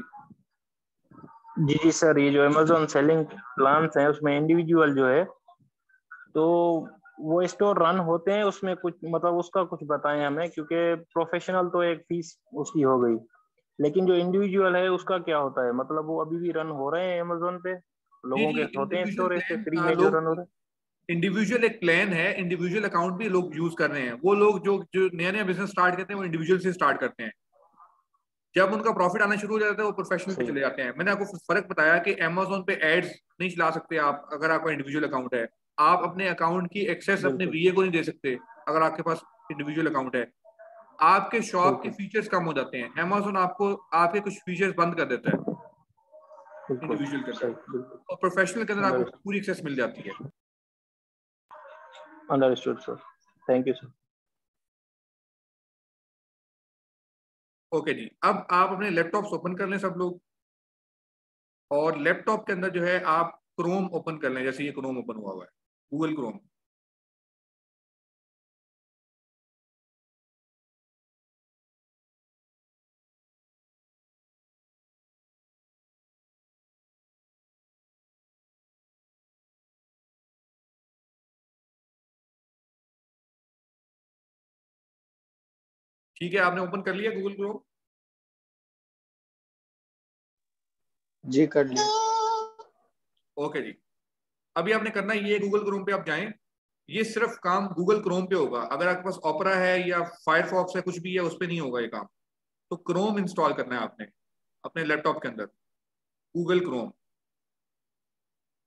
जी जी सर, ये जो अमेजोन सेलिंग प्लान्स हैं उसमें इंडिविजुअल जो है, तो वो स्टोर रन होते हैं उसमें कुछ मतलब उसका कुछ बताएं हमें, क्योंकि प्रोफेशनल तो एक फीस उसकी हो गई, लेकिन जो इंडिविजुअल है उसका क्या होता है, मतलब वो अभी भी रन हो रहे हैं अमेजोन पे, जी लोगों जी। के होते हैं इंडिविजुअल स्टोर ऐसे फ्री प्लान में जो रन हो रहे हैं? इंडिविजुअल एक प्लान है, इंडिविजुअल अकाउंट भी लोग यूज कर रहे हैं। वो लोग जो जो नया नया बिजनेस स्टार्ट करते हैं वो इंडिविजुअल से स्टार्ट करते हैं, जब उनका प्रॉफिट आना शुरू हो जाता है वो प्रोफेशनल पे सही। चले जाते हैं। मैंने आपको फर्क बताया कि अमेजोन पे एड्स नहीं चला सकते आप अगर आपका इंडिविजुअल अकाउंट है, आप अपने अकाउंट की एक्सेस अपने बिल्कुल वीए को नहीं दे सकते अगर आपके पास इंडिविजुअल अकाउंट है। आपके शॉप के बिल्कुल फीचर्स कम हो जाते हैं, अमेजोन आपको आपके कुछ फीचर्स बंद कर देता है बिल्कुल इंडिविजुअल के अंदर, सही, बिल्कुल और प्रोफेशनल के अंदर आपको अंडरस्टूड, पूरी एक्सेस मिल जाती है। Understood sir, thank you sir. Okay जी, अब आप अपने लैपटॉप्स ओपन कर लें सब लोग, और लैपटॉप के अंदर जो है आप क्रोम ओपन कर लें, जैसे ये क्रोम ओपन हुआ है, गूगल क्रोम। ठीक है, आपने ओपन कर लिया गूगल क्रोम? जी कर लिया। ओके जी, अभी आपने करना ये गूगल क्रोम पे आप जाएं, ये सिर्फ काम गूगल क्रोम पे होगा, अगर आपके पास ओपेरा है या फायरफॉक्स है कुछ भी है उस पे नहीं होगा ये काम। तो क्रोम इंस्टॉल करना है आपने अपने लैपटॉप के अंदर, गूगल क्रोम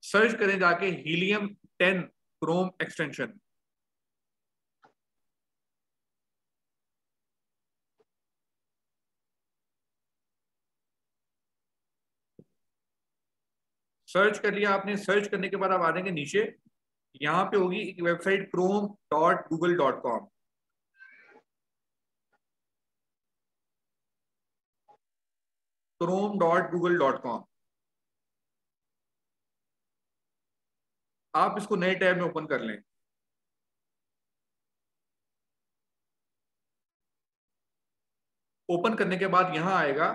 सर्च करें जाके हीलियम 10 क्रोम एक्सटेंशन। सर्च कर लिया आपने, सर्च करने के बाद आप आ जाएंगे नीचे, यहाँ पे होगी एक वेबसाइट chrome.google.com। chrome.google.com, आप इसको नए टैब में ओपन कर लें। ओपन करने के बाद यहां आएगा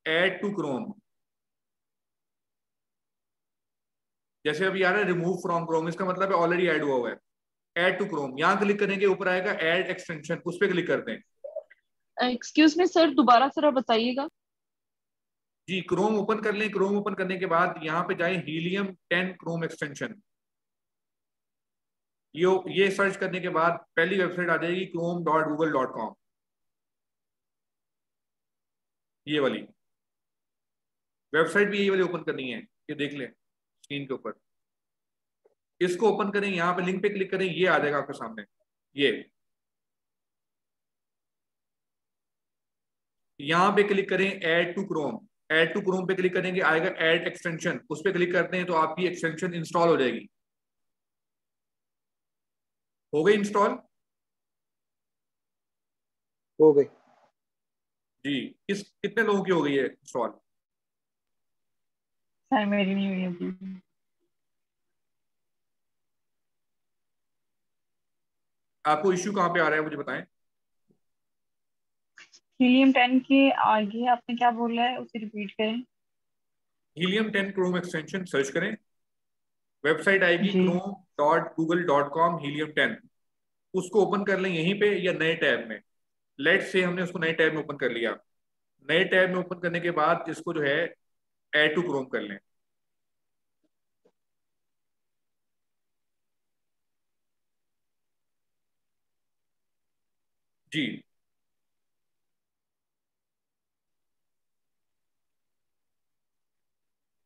ऐड टू क्रोम, जैसे अभी आ रहा है रिमूव फ्रॉम क्रोम, इसका मतलब है ऑलरेडी ऐड हुआ है। ऐड टू क्रोम यहां क्लिक करने के ऊपर आएगा ऐड एक्सटेंशन, उस पर क्लिक करते हैं। एक्सक्यूज मी सर, दोबारा जरा बताइएगा। जी क्रोम ओपन कर लें, क्रोम ओपन करने के बाद यहाँ पे जाए हीलियम 10 क्रोम एक्सटेंशन, ये सर्च करने के बाद पहली वेबसाइट आ जाएगी chrome.google.com। ये वाली वेबसाइट भी यही वाली ओपन करनी है, ये देख लें स्क्रीन के ऊपर। इसको ओपन करें, यहाँ पे लिंक पे क्लिक करें, ये आ जाएगा आपके सामने। ये यहाँ पे क्लिक करें add to Chrome, add to Chrome पे क्लिक करेंगे, आएगा ऐड एक्सटेंशन, उस पर क्लिक करते हैं तो आपकी एक्सटेंशन इंस्टॉल हो जाएगी। हो गई इंस्टॉल? हो गई जी। कितने लोगों की हो गई है इंस्टॉल? सर मेरी नहीं हुई अभी। आपको इश्यू कहाँ पे आ रहा है मुझे बताएं। हीलियम 10 के आगे आपने क्या बोला है, उसे रिपीट करें। हीलियम 10 क्रोम एक्सटेंशन सर्च करें, वेबसाइट आएगी जी chrome.google.com हीलियम 10, उसको ओपन कर लें यहीं पे या नए टैब में। लेट से हमने उसको नए टैब में ओपन कर लिया। नए टैब में ओपन करने के बाद इसको जो है ऐड टू क्रोम कर लें। जी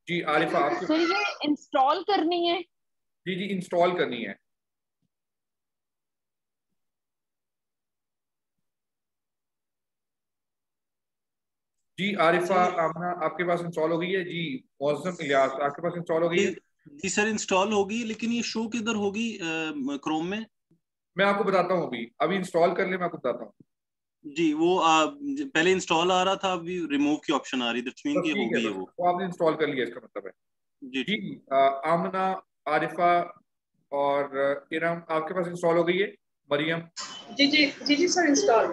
जी आरिफा आपके, सर ये इंस्टॉल करनी है? जी जी इंस्टॉल करनी है। जी आरिफा सर आमना आपके पास इंस्टॉल हो गई है? जी मौसम इलियास आपके पास इंस्टॉल हो गई जी है? जी सर इंस्टॉल होगी, लेकिन ये शो किधर होगी क्रोम में? मैं आपको बताता हूँ, अभी अभी इंस्टॉल कर ले, मैं आपको बताता हूँ। जी वो पहले इंस्टॉल आ रहा था, अभी रिमूव की ऑप्शन आ रही, दैट्स मीन बस की हो ठीक है, गई है बस वो। वो आपने इंस्टॉल कर लिया इसका मतलब है। जी जी ठीक। आमना, आरिफा और इरम आपके पास इंस्टॉल हो गई है? मरियम? जी जी जी जी सर इंस्टॉल।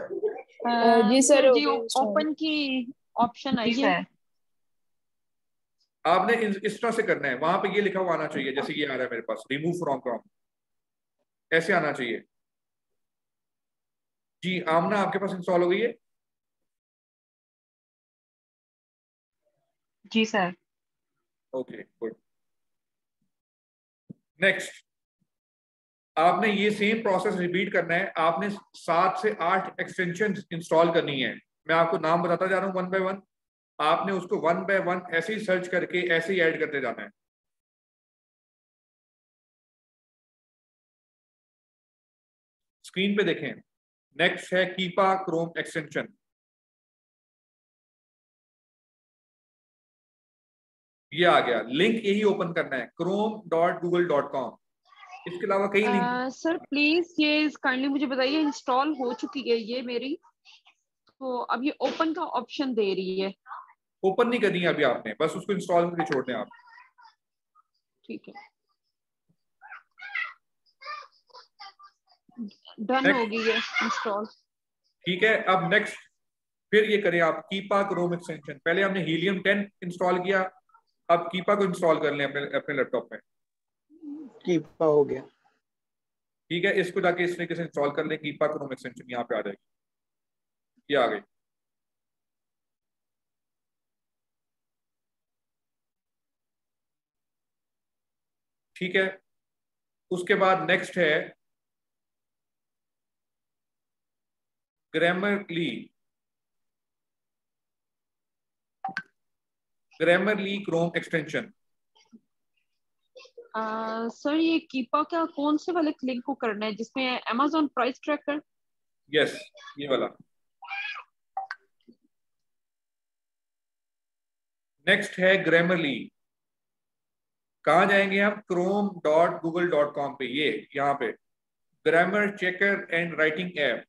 जी सर सर हो जी गई इंस्टॉल। ओपन की ऑप्शन आई जी है। सर। आपने इस तरह से करना है, वहां पे ये लिखा हुआ आना चाहिए, जैसे ये आ रहा है मेरे पास रिमूव फ्रॉम क्रोम, ऐसे आना चाहिए। जी आमना आपके पास इंस्टॉल हो गई है? जी सर। Okay good. नेक्स्ट आपने ये सेम प्रोसेस रिपीट करना है। आपने 7 से 8 एक्सटेंशन इंस्टॉल करनी है। मैं आपको नाम बताता जा रहा हूँ वन बाय वन, आपने उसको वन बाय वन ऐसे ही सर्च करके ऐसे ही ऐड करते जाना है। स्क्रीन पे देखें, नेक्स्ट है कीपा क्रोम एक्सटेंशन, ये आ गया। लिंक यही ओपन करना है chrome.google.com, इसके अलावा कई लिंक। सर प्लीज ये काइंडली मुझे बताइए, इंस्टॉल हो चुकी है ये मेरी, तो अब ये ओपन का ऑप्शन दे रही है। ओपन नहीं करनी है अभी आपने, बस उसको इंस्टॉल करके छोड़ दें आप। ठीक है, डन हो नेक्स्ट, गई है इंस्टॉल। ठीक है। अब नेक्स्ट फिर ये करें आप कीपा क्रोम एक्सटेंशन। पहले हमने हीलियम 10 इंस्टॉल किया, अब कीपा को इंस्टॉल कर लें अपने अपने लैपटॉप में। कीपा हो गया। ठीक है, इसको जाके इस तरीके से इंस्टॉल कर लें, कीपा क्रोम एक्सटेंशन यहाँ पे आ जाएगी, ये आ गई। ठीक है, उसके बाद नेक्स्ट है Grammarly, Grammarly Chrome extension. Sir ये कीपा का कौन से वाले लिंक को करना है जिसमें Amazon प्राइस ट्रैकर? यस, ये वाला। नेक्स्ट है ग्रामरली, कहाँ जाएंगे हम? chrome.google.com पे, ये यहाँ पे grammar checker and writing app,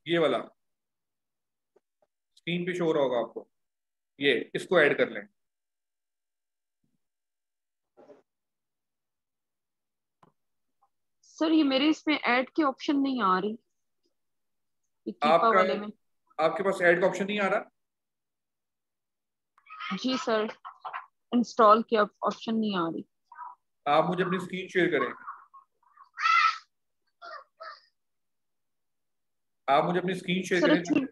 ये वाला स्क्रीन पे शो हो रहा होगा आपको, ये इसको ऐड कर लें। सर ये मेरे इसमें ऐड की ऑप्शन नहीं आ रही, ये कीपा आपका, वाले में। आपके पास ऐड का ऑप्शन नहीं आ रहा? जी सर, इंस्टॉल की ऑप्शन नहीं आ रही। आप मुझे अपनी स्क्रीन शेयर करें, आप मुझे अपनी स्क्रीन शेयर सर करें। एक्चुअली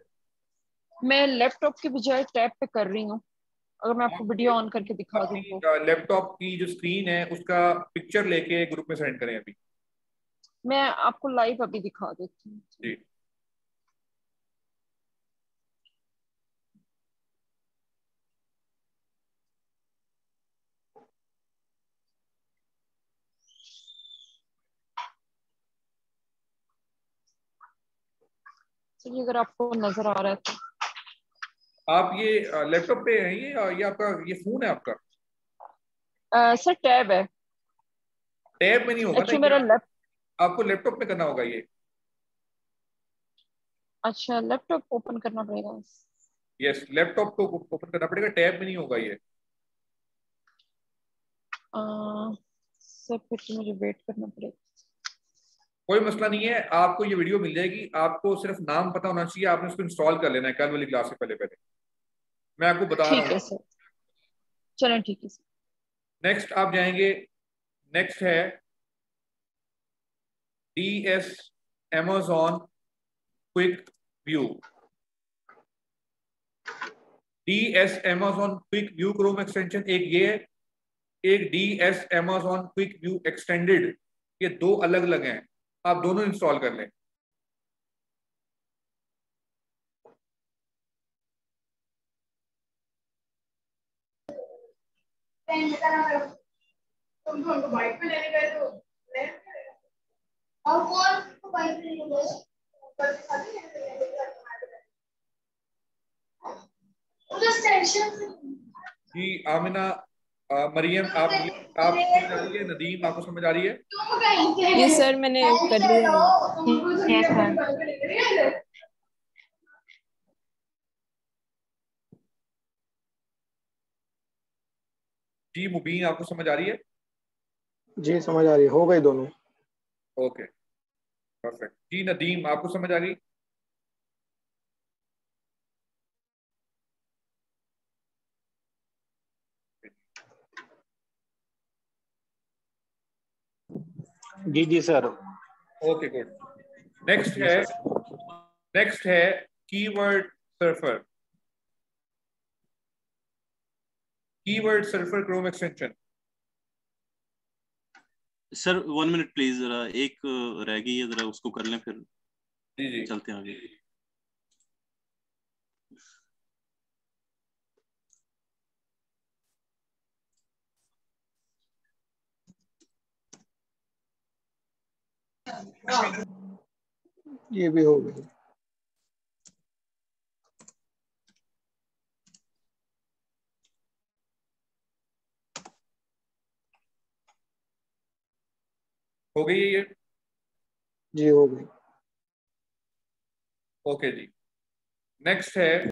मैं लैपटॉप के बजाय टैब पे कर रही हूँ, अगर मैं आपको आप मुझे वीडियो ऑन करके दिखा दूँ अपनी तो। लैपटॉप की जो स्क्रीन है उसका पिक्चर लेके ग्रुप में सेंड करें अभी। मैं आपको लाइव अभी दिखा देती हूँ। जी चलिए अगर आपको नजर आ रहा है तो। आप ये लैपटॉप पे है ये आपका ये फोन है आपका? सर टैब है टैब में नहीं होगा ना एक्चुअली ये, मेरा लैप। आपको लैपटॉप में करना होगा ये। अच्छा लैपटॉप ओपन करना पड़ेगा। यस, लैपटॉप को ओपन करना पड़ेगा, टैब में नहीं होगा ये। सर फिर तो मुझे वेट करना पड़ेगा। कोई मसला नहीं है, आपको ये वीडियो मिल जाएगी, आपको सिर्फ नाम पता होना चाहिए, आपने उसको इंस्टॉल कर लेना है कल वाली क्लास से पहले पहले। मैं आपको बता रहा ठीक है हूँ। सर, चलें ठीक है सर। नेक्स्ट आप जाएंगे, नेक्स्ट है DS Amazon quick view. DS Amazon quick view Chrome extension एक ये है, एक DS Amazon quick view extended, ये दो अलग अलग हैं, आप दोनों इंस्टॉल कर लें। बाइक पे लेने गए तो और कौन बाइक पे लेने गए जी आमिना, मरियम, आप समझ आ रही है? नदीम आपको समझ आ रही है? ये सर मैंने कर लिया है। Yes sir. जी मुबीन आपको समझ आ रही है? जी समझ आ रही है, हो गई दोनों। Okay perfect. जी नदीम आपको समझ आ गई? जी जी सर। Okay good. नेक्स्ट जी है, सर। नेक्स्ट है keyword surfer. Keyword surfer Chrome extension. Sir 1 minute please, जरा एक रह गई है, जरा उसको कर लें फिर जी जी चलते हैं आगे। ये भी हो गई। हो गई है ये? जी हो गई। ओके जी। नेक्स्ट है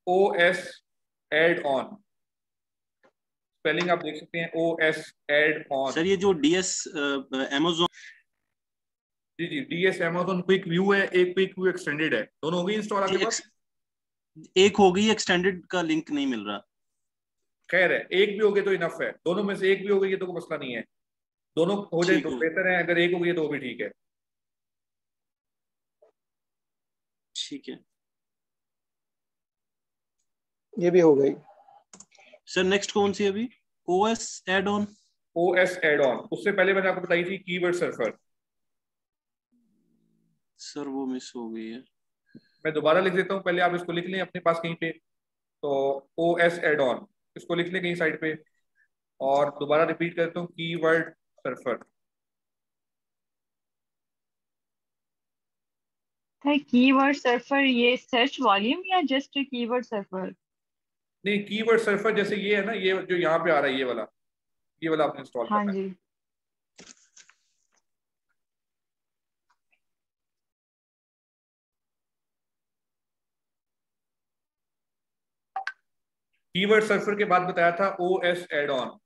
OS एड ऑन। स्पेलिंग आप देख सकते हैं, OS एड ऑन। सर ये जो DS Amazon, जी जी DS Amazon क्विक व्यू है, एक क्विक व्यू एक्सटेंडेड है, दोनों हो गई इंस्टॉल जी आपके पास? एक हो गई, एक्सटेंडेड का लिंक नहीं मिल रहा। खैर है, एक भी हो गई तो इनफ है, दोनों में से एक भी हो गई तो कोई मसला नहीं है, दोनों हो जाए ठीक तो है, बेहतर है, अगर एक हो गई तो वो भी ठीक है। ठीक है। ये भी हो गई। सर नेक्स्ट कौन सी अभी? OS add on. OS add on, उससे पहले मैंने आपको बताई थी कीवर्ड सर्फर। सर वो मिस हो गई है। मैं दोबारा लिख देता हूँ, पहले आप इसको लिख लें अपने पास कहीं पे। तो OS एड ऑन, इसको लिख लें कहीं साइड पे, और दोबारा रिपीट करता हूँ कीवर्ड सर्फर। कीवर्ड सर्फर ये सर्च वॉल्यूम या जस्ट कीवर्ड सर्फर? नहीं, कीवर्ड सर्फर जैसे ये है ना, ये जो यहाँ पे आ रहा है ये वाला आपने इंस्टॉल हाँ करना है। जी। कीवर्ड सर्फर के बाद बताया था OS एड ऑन।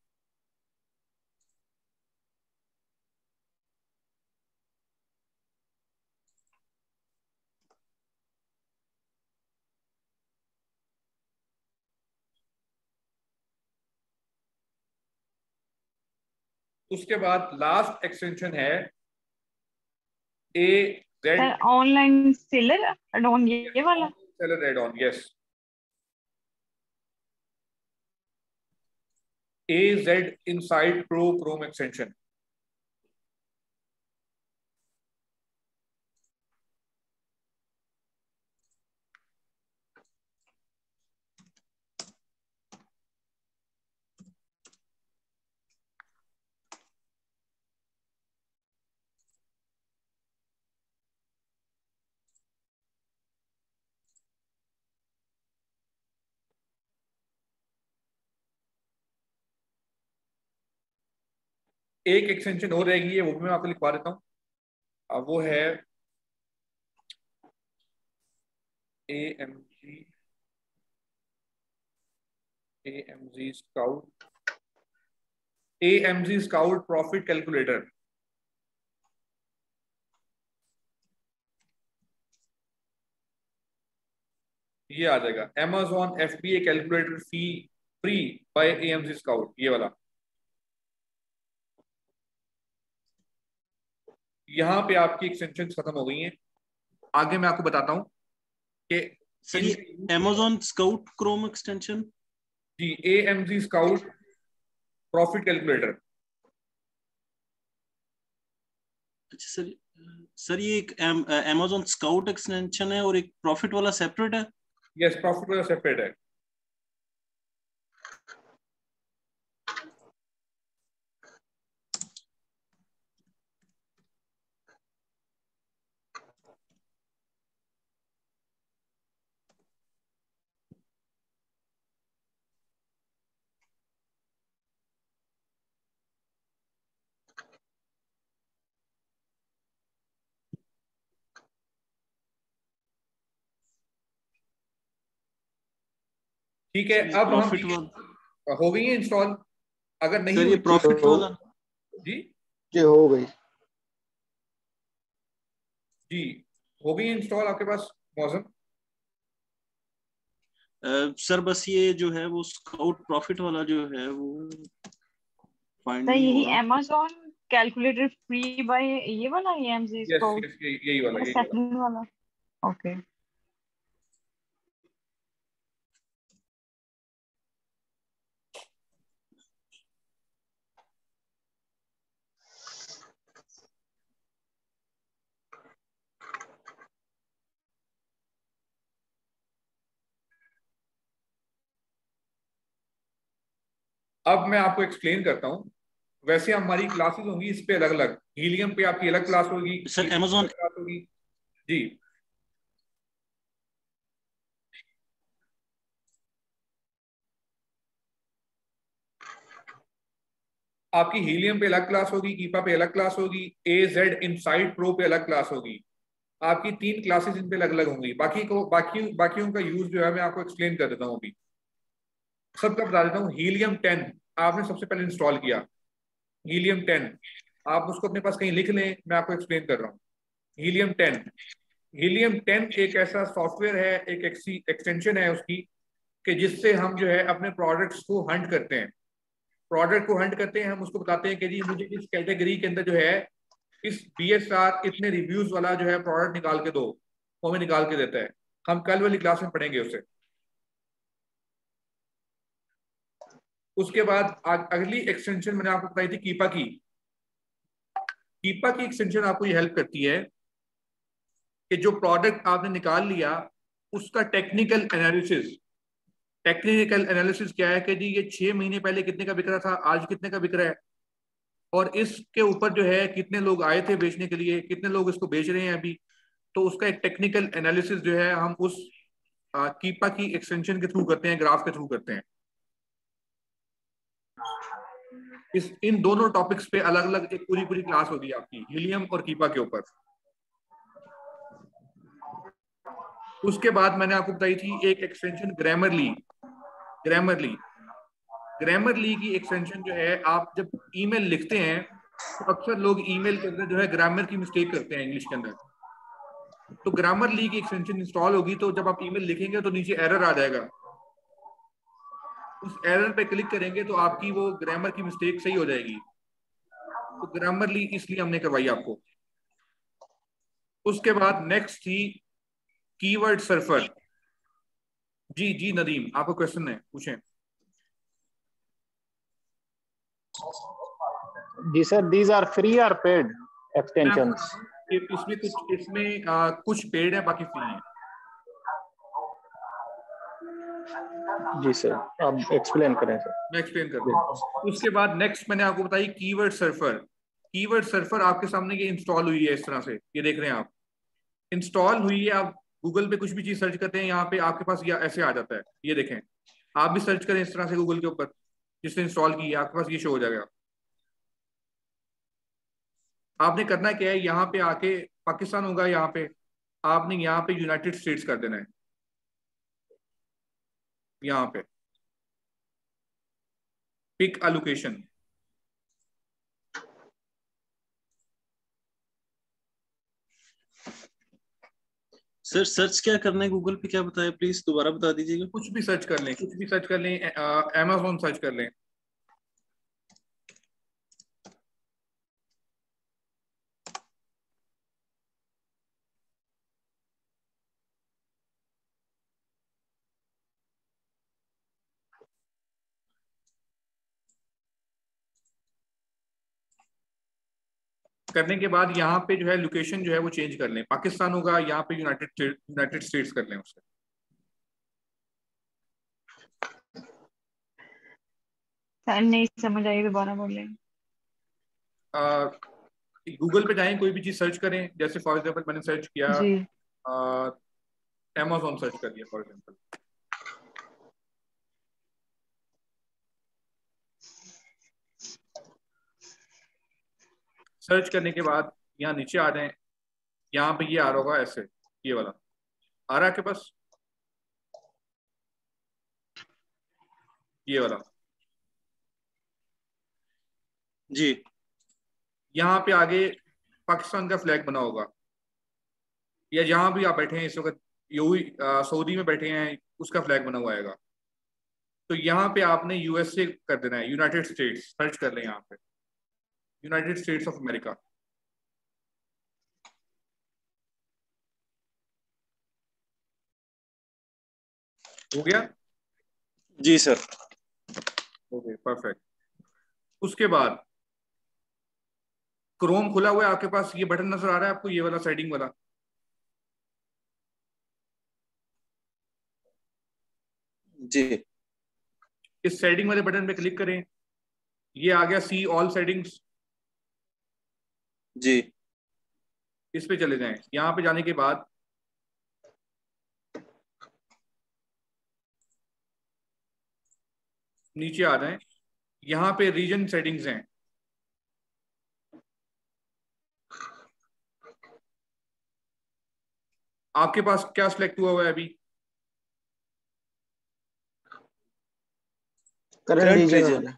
उसके बाद लास्ट एक्सटेंशन है AZ sir online seller add on ये वाला? Seller add on, yes. AZ inside pro Chrome extension. एक एक्सटेंशन और रहेगी है, वो भी मैं आपको लिखवा देता हूँ। अब वो है AMZ स्काउट प्रॉफिट कैलकुलेटर। ये आ जाएगा Amazon FBA कैलकुलेटर फी फ्री बाय AMZ स्काउट, ये वाला। यहाँ पे आपकी एक्सटेंशन खत्म हो गई हैं। आगे मैं आपको बताता हूँ कि सर ये Amazon स्काउट क्रोम एक्सटेंशन, जी AMZ स्काउट प्रॉफिट कैलकुलेटर। अच्छा सर, सर ये एक Amazon स्काउट एक्सटेंशन है और एक प्रॉफिट वाला सेपरेट है? यस, प्रॉफिट वाला सेपरेट है। ठीक है, अब हम प्रॉफिट वाला, हो गई है इंस्टॉल। अगर नहीं सर ये हुई प्रॉफिट वाला जी जी हो गई। जी हो गई इंस्टॉल आपके पास मौसम। सर बस ये जो है वो स्काउट प्रॉफिट वाला जो है वो फाइंड तो नहीं हो यही रहा। Amazon कैलकुलेटर फ्री बाय ये वाला AMZ यस स्काउट, यस, यही वाला यही वाला। सेकंड वाला। ओके अब मैं आपको एक्सप्लेन करता हूँ। वैसे हमारी क्लासेस होंगी इस पे अलग अलग, हीलियम पे आपकी अलग क्लास होगी, सर हीलियम पे Amazon, अलग क्लास होगी। जी आपकी हीलियम पे अलग क्लास होगी, कीपा पे अलग क्लास होगी, AZ इनसाइड प्रो पे अलग क्लास होगी। आपकी 3 क्लासेस इन पे अलग अलग होंगी। बाकियों का यूज जो है मैं आपको एक्सप्लेन कर देता हूँ अभी। सबका बता देता हूँ। हीलियम 10 आपने सबसे पहले इंस्टॉल किया। हीलियम 10 आप उसको अपने पास कहीं लिख लें, मैं आपको एक्सप्लेन कर रहा हूँ। हीलियम 10 एक ऐसा सॉफ्टवेयर है, एक एक्सटेंशन है उसकी, कि जिससे हम जो है अपने प्रोडक्ट्स को हंट करते हैं। प्रोडक्ट को हंट करते हैं, हम उसको बताते हैं कि जी मुझे इस कैटेगरी के अंदर जो है इस BSR इतने रिव्यूज वाला जो है प्रोडक्ट निकाल के दो, वो हमें निकाल के देता है। हम कल वाली क्लास में पढ़ेंगे उसे। उसके बाद अगली एक्सटेंशन मैंने आपको बताई थी कीपा की। कीपा की एक्सटेंशन आपको ये हेल्प करती है कि जो प्रोडक्ट आपने निकाल लिया उसका टेक्निकल एनालिसिस क्या है कि जी ये 6 महीने पहले कितने का बिक रहा था, आज कितने का बिक रहा है, और इसके ऊपर जो है कितने लोग आए थे बेचने के लिए, कितने लोग इसको बेच रहे हैं अभी। तो उसका एक टेक्निकल एनालिसिस जो है हम उस कीपा की एक्सटेंशन के थ्रू करते हैं, ग्राफ के थ्रू करते हैं। इन दोनों टॉपिक्स पे अलग अलग एक पूरी पूरी क्लास होगी आपकी हीलियम और कीपा के ऊपर। उसके बाद मैंने आपको बताई थी एक एक्सटेंशन ग्रामरली की एक्सटेंशन जो है, आप जब ईमेल लिखते हैं तो अक्सर लोग ईमेल के अंदर जो है ग्रामर की मिस्टेक करते हैं इंग्लिश के अंदर। तो ग्रामरली की एक्सटेंशन इंस्टॉल होगी तो जब आप ईमेल लिखेंगे तो नीचे एरर आ जाएगा। उस एरर पे क्लिक करेंगे तो आपकी वो ग्रामर की मिस्टेक सही हो जाएगी। तो ग्रामरली इसलिए हमने करवाई आपको। उसके बाद नेक्स्ट थी कीवर्ड सर्फर। जी जी नदीम, आपको क्वेश्चन है, पूछें। जी सर, दीज आर फ्री और पेड एक्सटेंशंस? इसमें कुछ पेड है, बाकी फ्री है। जी सर, अब एक्सप्लेन करें सर। मैं एक्सप्लेन करता हूँ। उसके बाद नेक्स्ट मैंने आपको बताई कीवर्ड सर्फर आपके सामने ये इंस्टॉल हुई है। इस तरह से ये देख रहे हैं आप, इंस्टॉल हुई है। आप गूगल पे कुछ भी चीज सर्च करते हैं, यहाँ पे आपके पास ये ऐसे आ जाता है। ये देखें, आप भी सर्च करें इस तरह से गूगल के ऊपर, जिसने इंस्टॉल की है आपके पास ये शो हो जाएगा। आपने करना क्या है, यहाँ पे आके पाकिस्तान होगा, यहाँ पे आपने यहाँ पे यूनाइटेड स्टेट्स कर देना है, यहाँ पे पिक एलोकेशन। सर सर्च क्या करना है गूगल पे, क्या बताया प्लीज दोबारा बता दीजिएगा। कुछ भी सर्च कर लें, कुछ भी सर्च कर लें, अमेज़न सर्च कर लें। करने के बाद यहाँ पे जो है लोकेशन जो है वो चेंज कर लें, पाकिस्तान होगा, यहाँ पे यूनाइटेड स्टेट्स कर लें उससे। सर नहीं समझ आई, दोबारा बोलें। गूगल पे जाएं, कोई भी चीज सर्च करें, जैसे फॉर एग्जांपल मैंने सर्च किया, जी अमेज़न सर्च कर दिया फॉर एग्जांपल। सर्च करने के बाद यहाँ नीचे आ जाएं, यहाँ पे ये आ रहा होगा ऐसे, ये वाला आ रहा है आपके पास, ये वाला जी। यहाँ पे आगे पाकिस्तान का फ्लैग बना होगा, या जहाँ भी आप बैठे हैं इस वक्त, यूएई सऊदी में बैठे हैं, उसका फ्लैग बना हुआ आएगा। तो यहाँ पे आपने यूएसए कर देना है, यूनाइटेड स्टेट्स सर्च कर लें, यहाँ पे यूनाइटेड स्टेट्स ऑफ अमेरिका। हो गया? जी सर। Okay perfect. उसके बाद क्रोम खुला हुआ है आपके पास, ये बटन नजर आ रहा है आपको, ये वाला सेटिंग वाला, जी। इस सेटिंग वाले बटन पे क्लिक करें, ये आ गया सी ऑल सेटिंग्स, जी। इस पे चले जाएं। यहाँ पे जाने के बाद नीचे आ जाएं, यहाँ पे रीजन सेटिंग्स हैं, आपके पास क्या सिलेक्ट हुआ है अभी? Current reason.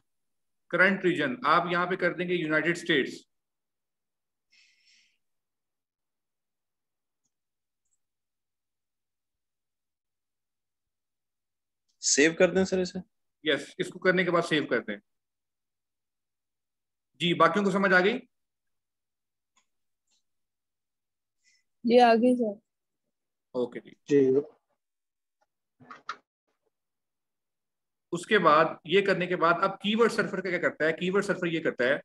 करंट रीजन आप यहाँ पे कर देंगे यूनाइटेड स्टेट्स। सेव कर दें सर इसे? यस, इसको करने के बाद सेव कर दें। जी, बाकियों को समझ आ गई? जी आगे सर। ओके जी। जी। उसके बाद ये करने के बाद अब कीवर्ड सर्फर का क्या करता है, कीवर्ड सर्फर ये करता है,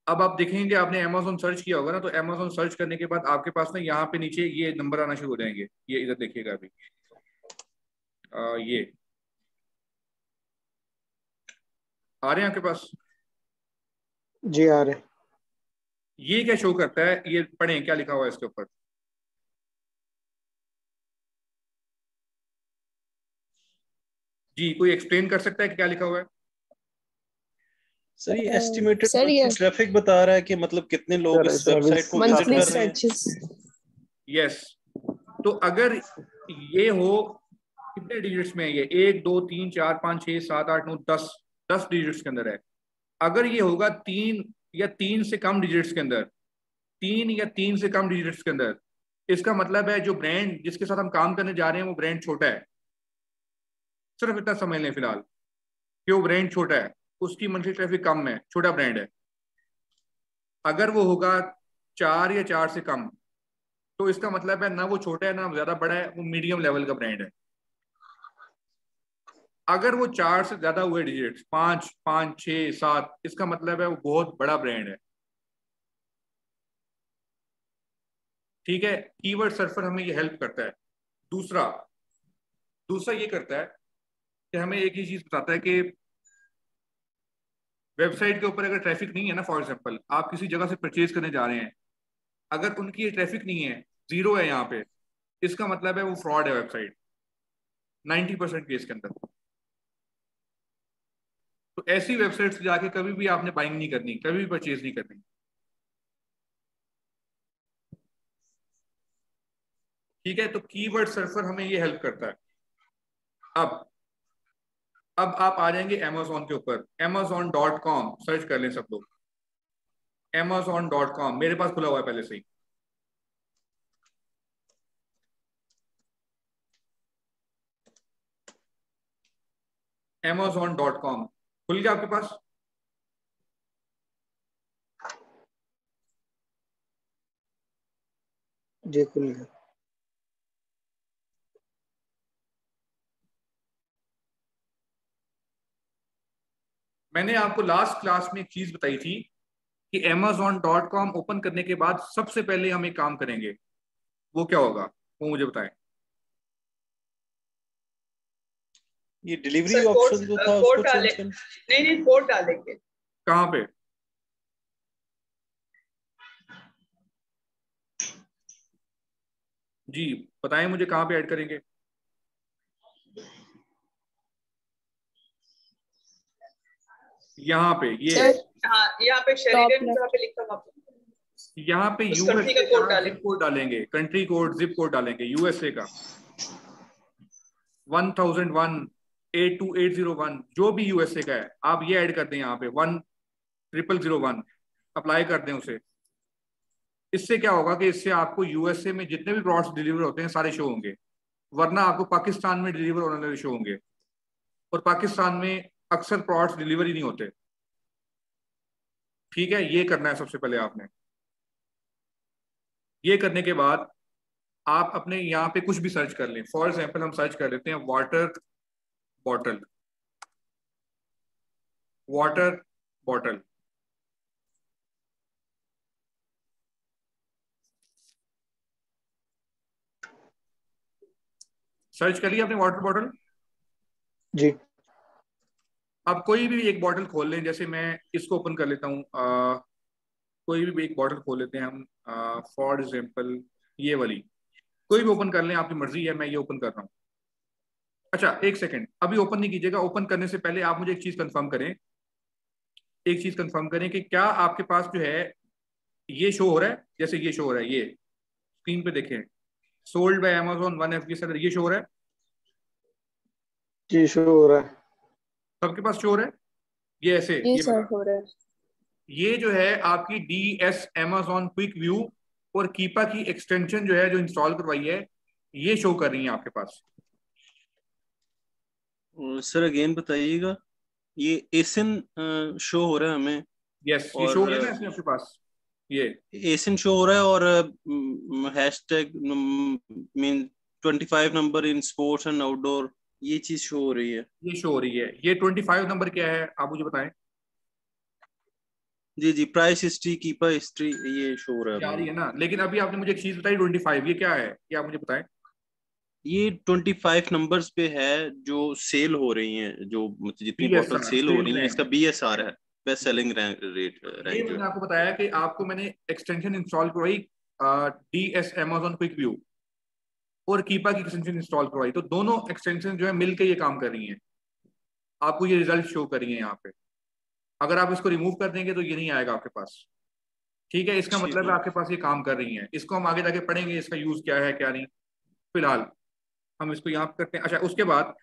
अब आप देखेंगे आपने अमेज़न सर्च किया होगा ना, तो अमेज़न सर्च करने के बाद आपके पास ना यहाँ पे नीचे ये नंबर आना शुरू हो जाएंगे, ये इधर देखिएगा अभी, ये आ रहे हैं आपके पास? जी आ रहे। ये क्या शो करता है, ये पढ़ें क्या लिखा हुआ है इसके ऊपर। जी, कोई एक्सप्लेन कर सकता है कि क्या लिखा हुआ है? सर ये एस्टिमेटेड सर ये ट्रैफिक बता रहा है कि मतलब कितने लोग इस वेबसाइट को विजिट मंथली कर रहे हैं। सर्चेस। यस, तो अगर ये हो, कितने डिजिट्स में है ये, 1 2 3 4 5 6 7 8 9 10 डिजिट्स के अंदर है। अगर ये होगा 3 या 3 से कम डिजिट्स के अंदर, 3 या 3 से कम डिजिट्स के अंदर, इसका मतलब है जो ब्रांड जिसके साथ हम काम करने जा रहे हैं वो ब्रांड छोटा है। सिर्फ इतना समझ लें फिलहाल कि वो ब्रांड छोटा है, उसकी मंथली ट्रैफिक कम है, छोटा ब्रांड है। अगर वो होगा 4 या 4 से कम, तो इसका मतलब है ना वो छोटा है ना ज्यादा बड़ा है, वो मीडियम लेवल का ब्रांड है। अगर वो 4 से ज्यादा हुए डिजिट्स, 5 5 6 7, इसका मतलब है वो बहुत बड़ा ब्रांड है। ठीक है, कीवर्ड सर्फर हमें ये हेल्प करता है। दूसरा दूसरा ये करता है कि हमें एक ही चीज बताता है कि वेबसाइट के ऊपर अगर ट्रैफिक नहीं है ना, फॉर एग्जांपल आप किसी जगह से परचेज करने जा रहे हैं, अगर उनकी ये ट्रैफिक नहीं है, जीरो है यहाँ पे, इसका मतलब है वो फ्रॉड है वेबसाइट 90% केस के अंदर। तो ऐसी वेबसाइट से जाके कभी भी आपने बाइंग नहीं करनी, कभी भी परचेज नहीं करनी। ठीक है, तो कीवर्ड सर्फर हमें ये हेल्प करता है। अब आप आ जाएंगे Amazon के ऊपर, amazon.com सर्च कर लें सब लोग। amazon.com मेरे पास खुला हुआ है पहले से ही। amazon.com खुल गया आपके पास? जी खुल गया। मैंने आपको लास्ट क्लास में एक चीज बताई थी कि amazon.com ओपन करने के बाद सबसे पहले हम एक काम करेंगे, वो क्या होगा वो मुझे बताएं। ये डिलीवरी सर कोड ऑप्शन जो था कोड उसको डाले, चेंज कर। नहीं कोड डालेंगे। कहाँ पे? जी बताएं मुझे, कहाँ पे ऐड करेंगे? यहाँ पे ये हाँ यहाँ पे शेरिडन जहाँ पे लिखा हुआ यहाँ पे उस कंपनी का यूएसए कोड का डालेंगे। जिप कोड डालेंगे, कंट्री कोड जिप कोड डालेंगे यूएसए का 1001 8201 जो भी यूएसए का है आप ये ऐड कर दें यहाँ पे 10001 अप्लाई कर दें उसे। इससे क्या होगा कि इससे आपको यूएसए में जितने भी प्रोडक्ट्स डिलीवर होते हैं सारे शो होंगे, वरना आपको पाकिस्तान में डिलीवर होने वाले शो होंगे, और पाकिस्तान में अक्सर प्रोडक्ट्स डिलीवर ही नहीं होते। ठीक है, ये करना है सबसे पहले आपने। ये करने के बाद आप अपने यहाँ पे कुछ भी सर्च कर लें। फॉर एग्जाम्पल हम सर्च कर लेते हैं water bottle, water bottle. Search कर लिया आपने वाटर बॉटल? जी। अब कोई भी एक बॉटल खोल लें, जैसे मैं इसको ओपन कर लेता हूँ, कोई भी एक बॉटल खोल लेते हैं हम, फॉर एग्जाम्पल ये वाली, कोई भी ओपन कर लें, आपकी मर्जी है, मैं ये ओपन कर रहा हूँ। अच्छा एक सेकंड, अभी ओपन नहीं कीजिएगा, ओपन करने से पहले आप मुझे एक चीज कंफर्म करें, एक चीज कंफर्म करें कि क्या आपके पास जो है ये शो हो रहा है, जैसे ये शो हो रहा है, ये स्क्रीन पे देखें, sold by Amazon 1 FB seller, ये शो हो रहा है? जी शो हो रहा है। सबके पास शो हो रहा है? ये ऐसे जी ये सर हो रहा है। ये जो है आपकी DS Amazon क्विक व्यू और कीपा की एक्सटेंशन जो है जो इंस्टॉल करवाई है, ये शो कर रही है आपके पास। सर अगेन बताइएगा। ये एसिन शो हो रहा है हमें। यस ये शो हो और रहा है ना इसमें आपके पास, ये एसिन शो हो रहा है, और hashtag mean 25 number in sports and outdoor, ये चीज शो हो रही है। ये शो हो रही है। ये 25 नंबर क्या है आप मुझे बताएं? जी जी, प्राइस हिस्ट्री, कीपर हिस्ट्री, ये शो हो रहा ये आ है रही हमें। है ना, लेकिन अभी आपने मुझे एक चीज बताई 25, ये क्या है, ये आप मुझे बताएं। ये 25 नंबर्स पे है जो सेल हो रही हैं, जो मतलब जितनी बॉटल BSR सेल हो सेल रही हैं, रैंक, इसका BSR है, बेस्ट सेलिंग रेट ये रैंक जो मैंने है। आपको बताया कि आपको मैंने एक्सटेंशन इंस्टॉल करवाई DS Amazon क्विक व्यू और कीपा की एक्सटेंशन इंस्टॉल करवाई, तो दोनों एक्सटेंशन जो है मिलकर ये काम कर रही हैं, आपको ये रिजल्ट शो कर रही है यहाँ पे। अगर आप इसको रिमूव कर देंगे तो ये नहीं आएगा आपके पास। ठीक है, इसका जी मतलब है जी। आपके पास ये काम कर रही हैं। इसको हम आगे जाके पढ़ेंगे इसका यूज क्या है क्या नहीं, फिलहाल हम इसको यहाँ पे करते हैं। अच्छा उसके बाद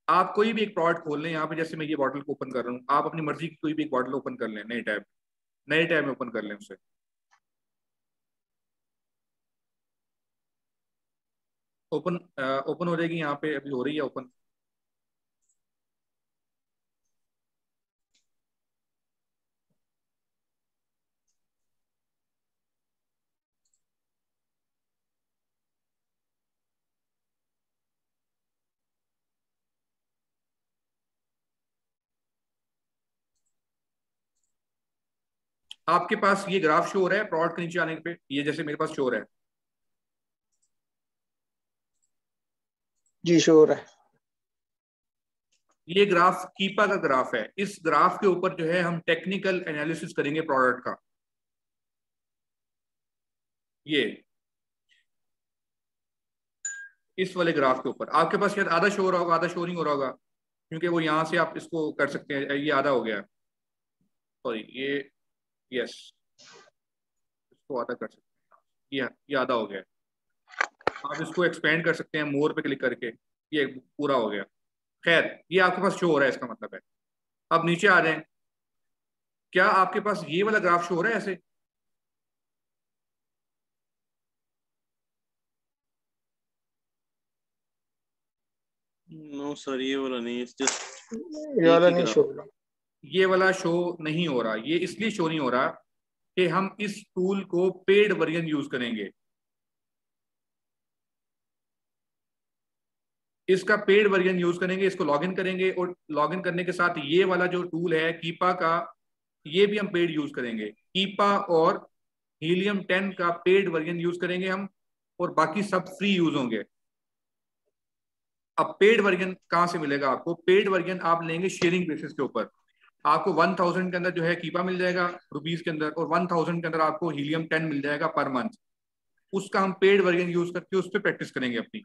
आप कोई भी एक प्रोडक्ट खोल लें यहाँ पे, जैसे मैं ये बॉटल को ओपन कर रहा हूँ, आप अपनी मर्जी की कोई भी एक बॉटल ओपन कर लें, नए टैब में ओपन कर लें उसे। ओपन ओपन हो जाएगी, यहाँ पे अभी हो रही है ओपन। आपके पास ये ग्राफ शो हो रहा है प्रोडक्ट के नीचे आने पे, ये जैसे मेरे पास शो हो रहा है, जी शो हो रहा है। ये ग्राफ कीपा का ग्राफ है। इस ग्राफ के ऊपर जो है हम टेक्निकल एनालिसिस करेंगे प्रोडक्ट का। ये इस वाले ग्राफ के ऊपर आपके पास शायद आधा शो हो रहा होगा, आधा शो नहीं हो रहा होगा, क्योंकि वो यहाँ से आप इसको कर सकते हैं। ये आधा हो गया, सॉरी ये, यस इसको आधा कर सकते हैं, ये आधा हो गया। आप इसको एक्सपेंड कर सकते हैं मोर पे क्लिक करके, ये पूरा हो गया। खैर ये आपके पास शो हो रहा है, इसका मतलब है। अब नीचे आ जाएं, क्या आपके पास ये वाला ग्राफ शो हो रहा है ऐसे? नो सर, ये वाला नहीं, जस्ट ये वाला एक ही नहीं ग्राफ। शो होगा। ये वाला शो नहीं हो रहा, ये इसलिए शो नहीं हो रहा कि हम इस टूल को पेड वर्जन यूज करेंगे। इसका पेड वर्जन यूज करेंगे, इसको लॉगिन करेंगे, और लॉगिन करने के साथ ये वाला जो टूल है कीपा का, ये भी हम पेड यूज करेंगे। कीपा और हीलियम 10 का पेड वर्जन यूज करेंगे हम, और बाकी सब फ्री यूज होंगे। अब पेड वर्जन कहां से मिलेगा आपको? पेड वर्जन आप लेंगे शेयरिंग बेसिस के ऊपर। आपको 1000 के अंदर जो है कीपा मिल जाएगा रुपीज के अंदर, और 1000 के अंदर आपको हीलियम 10 मिल जाएगा पर मंथ। उसका हम पेड वर्जन यूज करके उस पर प्रैक्टिस करेंगे अपनी।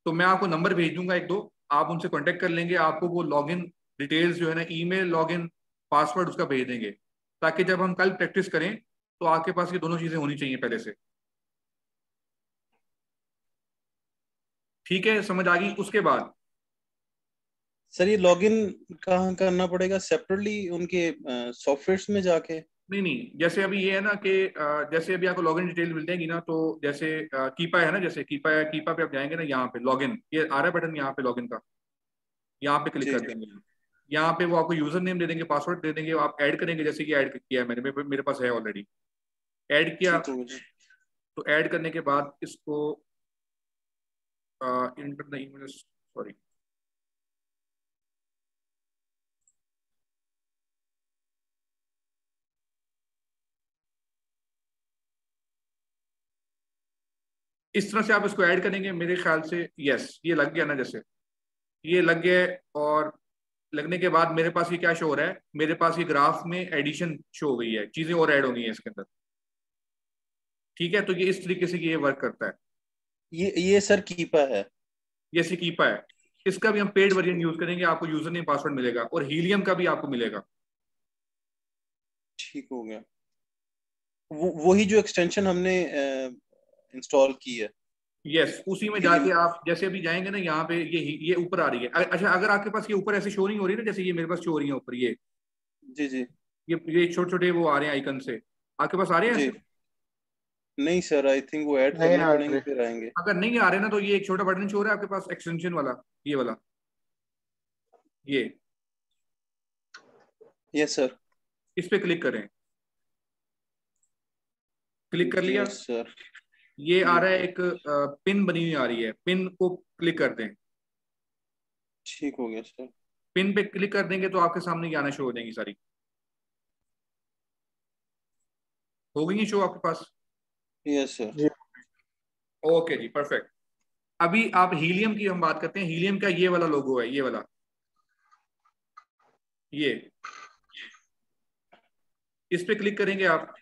तो मैं आपको नंबर भेज दूंगा एक दो, आप उनसे कांटेक्ट कर लेंगे, आपको वो लॉगिन डिटेल्स जो है ना, ईमेल लॉगिन पासवर्ड उसका भेज देंगे, ताकि जब हम कल प्रैक्टिस करें तो आपके पास ये दोनों चीजें होनी चाहिए पहले से। ठीक है, समझ आ गई? उसके बाद सर ये लॉगिन कहाँ करना पड़ेगा? सेपरेटली उनके सॉफ्टवेयर्स में जाके? नहीं नहीं, जैसे अभी ये है ना कि जैसे अभी आपको लॉगिन डिटेल मिल जाएगी ना, तो जैसे कीपा है ना, जैसे कीपा है, कीपा पे आप जाएंगे ना, यहाँ पे लॉगिन, ये आ रहा है बटन यहाँ पे लॉगिन का, यहाँ पे क्लिक जी कर जी। देंगे। यहाँ पे वो आपको यूजर नेम दे देंगे, पासवर्ड दे देंगे, आप ऐड करेंगे, जैसे कि ऐड किया है मैंने, मेरे पास है ऑलरेडी, ऐड किया। ठीक हो गया। तो ऐड करने के बाद इसको इंटर द ईमेल, सॉरी, इस तरह से आप इसको ऐड करेंगे मेरे ख्याल से। यस, ये लग गया ना, जैसे ये लग गया है। और लगने के बाद मेरे पास ये क्या शो हो रहा है, मेरे पास ये ग्राफ में एडिशन शो हो गई है, चीजें और ऐड हो गई हैं इसके अंदर। ठीक है, तो ये इस तरीके से ये वर्क करता है। ये सर कीपा है। ये सिकीपा है, इसका भी हम पेड वर्जन यूज करेंगे, आपको यूजर नेम पासवर्ड मिलेगा, और हीलियम का भी आपको मिलेगा। ठीक हो गया। वही जो एक्सटेंशन हमने इंस्टॉल की है। यस, उसी में हीलियम। जाके आप जैसे अभी जाएंगे ना, यहाँ पे ये ऊपर आ रही है। अच्छा, अगर आपके पास ये ऊपर ऐसे शो नहीं हो रही ना, जैसे ये मेरे पास शो हो रही है ऊपर, जी जी ये छोटे छोटे वो आ रहे हैं आइकन से, आपके पास आ रहे हैं जी। ऐसे? नहीं सर, आई थिंक वो ऐड नहीं करने आ पड़ेंगे रहे। फिर आएंगे। अगर नहीं आ रहे ना, तो ये एक छोटा बटन शो हो रहा है आपके पास एक्सटेंशन वाला, ये वाला, ये यस सर। इस पे क्लिक करें। क्लिक कर लिया। Yes sir. ये आ रहा है ठीक एक पिन बनी हुई आ रही है, पिन को क्लिक कर दें। ठीक हो गया सर। पिन पे क्लिक कर देंगे तो आपके सामने ये आना शुरू हो जाएंगी सारी। हो गई शो आपके पास? Yes sir. जी। ओके जी, परफेक्ट। अभी आप हीलियम की हम बात करते हैं। हीलियम का ये वाला लोगो है, ये वाला, ये इस पे क्लिक करेंगे आप।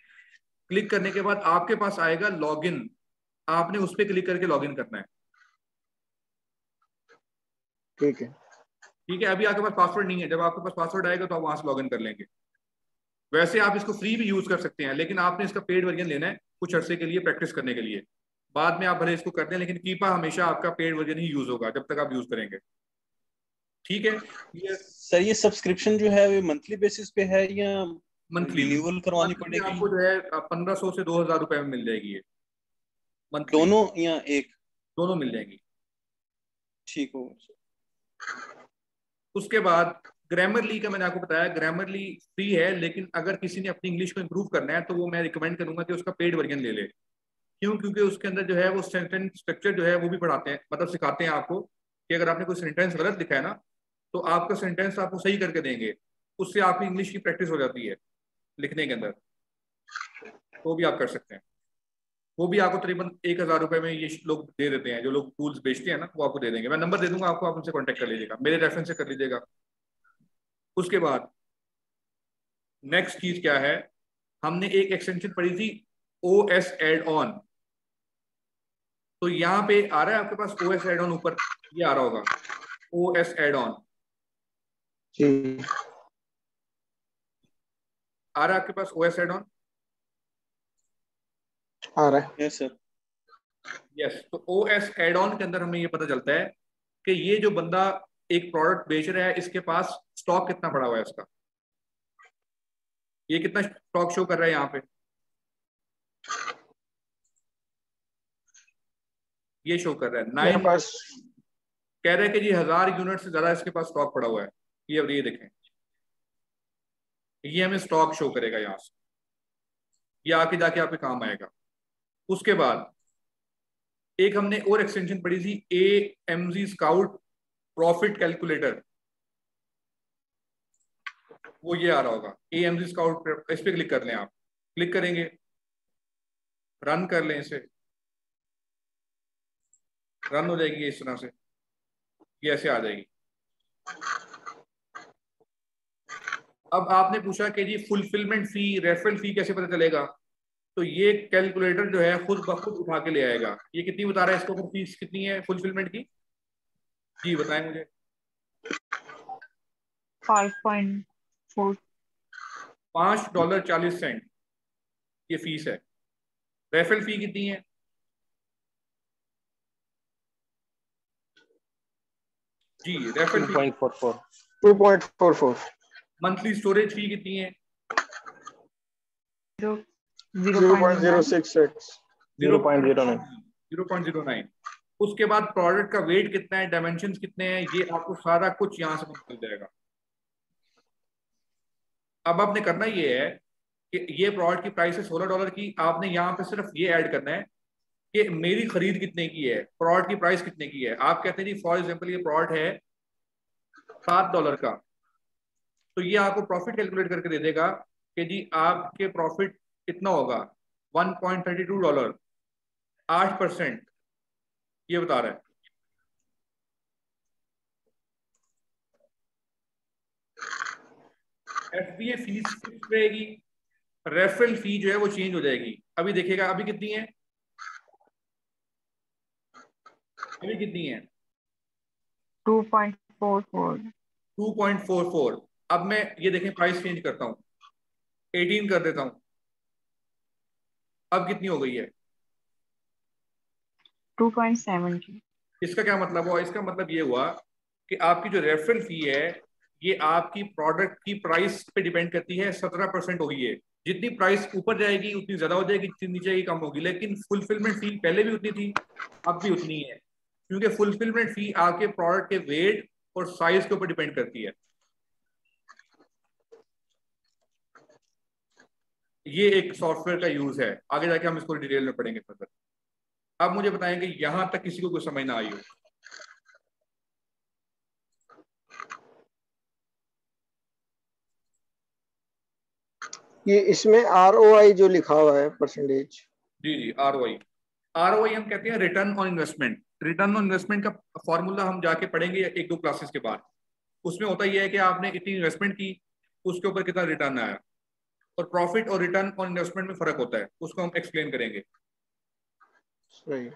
क्लिक करने के बाद आपके पास आएगा लॉगिन, आपने उस पे क्लिक करके लॉगिन करना है। ठीक है। ठीक है, अभी आपके पास पासवर्ड नहीं है, जब आपके पास पासवर्ड आएगा तो आप वहां से लॉगिन कर लेंगे। वैसे आप इसको फ्री भी यूज कर सकते हैं, लेकिन आपने इसका पेड वर्जन लेना है कुछ अरसे के लिए प्रैक्टिस करने के लिए। बाद में आप भले इसको कर दें, लेकिन कीपा हमेशा आपका पेड वर्जन ही यूज होगा जब तक आप यूज करेंगे। ठीक है, ये सर ये सब्सक्रिप्शन जो है वो मंथली बेसिस पे है या मंथली, रिन्यूअल करवानी मंथली पड़ेगी? आपको जो है 1500 से 2000 रुपए में मिल जाएगी ये, मंथली, दोनों या एक? दोनों मिल जाएंगी। ठीक हो गया। उसके बाद ग्रामरली का मैंने आपको बताया, ग्रामरली फ्री है, लेकिन अगर किसी ने अपनी इंग्लिश को इंप्रूव करना है तो वो मैं रिकमेंड करूंगा कि उसका पेड वर्जन ले ले। क्यों? क्योंकि उसके अंदर जो है वो सेंटेंस स्ट्रक्चर जो है वो भी पढ़ाते हैं, मतलब सिखाते हैं आपको कि अगर आपने कोई सेंटेंस गलत लिखा है ना, तो आपका सेंटेंस आपको सही करके देंगे, उससे आपकी इंग्लिश की प्रैक्टिस हो जाती है लिखने के अंदर। तो भी आप कर सकते हैं, वो भी आपको तकरीबन 1000 रुपए में ये लोग दे देते हैं, जो लोग टूल्स बेचते हैं ना, वो आपको दे देंगे। मैं नंबर दे दूंगा आपको, आप उनसे कॉन्टेक्ट कर लीजिएगा, मेरे रेफरेंस से कर लीजिएगा। उसके बाद नेक्स्ट चीज क्या है, हमने एक एक्सटेंशन पढ़ी थी OS एड ऑन। तो यहाँ पे आ रहा है आपके पास OS एड ऑन, ऊपर ये आ रहा होगा OS एड ऑन, जी आ रहा है आपके पास OS एड ऑन? आ रहा है। Yes sir. यस, तो OS एड ऑन के अंदर हमें ये पता चलता है कि ये जो बंदा एक प्रोडक्ट बेच रहा है इसके पास स्टॉक कितना पड़ा हुआ है उसका। ये कितना स्टॉक शो कर रहा है यहाँ पे, ये शो कर रहा है मेरे 9, पास कह रहे हैं कि जी 1000 यूनिट से ज्यादा इसके पास स्टॉक पड़ा हुआ है। ये देखें, ये हमें स्टॉक शो करेगा यहाँ से, ये आके जाके आपके काम आएगा। उसके बाद एक हमने और एक्सटेंशन पढ़ी थी AMZ स्काउट प्रॉफिट कैलकुलेटर, वो ये आ रहा होगा AMZ स्काउट। इस पे क्लिक कर लें, आप क्लिक करेंगे, रन कर लें इसे, रन हो जाएगी इस तरह से, ये ऐसे आ जाएगी। अब आपने पूछा कि जी फुलफिलमेंट फी, रेफरल फी कैसे पता चलेगा, तो ये कैलकुलेटर जो है खुद ब खुद उठा के ले आएगा। ये कितनी बता रहा है इसके ऊपर, फीस कितनी है फुलफिलमेंट की, जी बताएं मुझे। 5.4 $5.40 ये फीस है। रेफरल फी कितनी है, जी रेफरल फी 2.44 मंथली स्टोरेज फी कितनी है, 0.066 0.09 0.09। उसके बाद प्रोडक्ट का वेट कितना है, डायमेंशंस कितने हैं, ये आपको सारा कुछ यहाँ से मिल जाएगा। अब आपने करना ये है कि ये प्रोडक्ट की प्राइस है $16 की, आपने यहाँ पे सिर्फ ये ऐड करना है कि मेरी खरीद कितने की है, प्रोडक्ट की प्राइस कितने की है। आप कहते हैं जी फॉर एग्जाम्पल ये प्रोडक्ट है $7 का, तो ये आपको प्रॉफिट कैलकुलेट करके दे देगा कि जी आपके प्रॉफिट कितना होगा, $1.32, 8%, ये बता रहा है। FBA फीस फिक्स रहेगी, रेफरल फी जो है वो चेंज हो जाएगी। अभी देखिएगा अभी कितनी है, अभी कितनी है 2.44 2.44। अब मैं ये देखें प्राइस चेंज करता हूँ, 18 कर देता हूँ, अब कितनी हो गई है 2.70। इसका क्या मतलब हुआ, इसका मतलब ये हुआ कि आपकी जो रेफरल फी है ये आपकी प्रोडक्ट की प्राइस पे डिपेंड करती है। 17% हो गई है, जितनी प्राइस ऊपर जाएगी उतनी ज्यादा हो जाएगी, जितनी नीचे जाएगी कम होगी। लेकिन फुलफिलमेंट फी पहले भी उतनी थी, अब भी उतनी है, क्योंकि फुलफिलमेंट फी आपके प्रोडक्ट के वेट और साइज के ऊपर डिपेंड करती है। ये एक सॉफ्टवेयर का यूज है, आगे जाके हम इसको डिटेल में पढ़ेंगे फर्दर। अब मुझे बताएं कि यहां तक किसी को कोई समझ ना आई हो। ये इसमें ROI जो लिखा हुआ है परसेंटेज, जी ROI हम कहते हैं return on investment. Return on investment का फॉर्मूला हम जाके पढ़ेंगे 1-2 क्लासेस के बाद। उसमें होता यह है कि आपने इतनी इन्वेस्टमेंट की, उसके ऊपर कितना रिटर्न आया, और प्रॉफिट और रिटर्न ऑन इन्वेस्टमेंट में फर्क होता है, उसको हम एक्सप्लेन करेंगे। सही।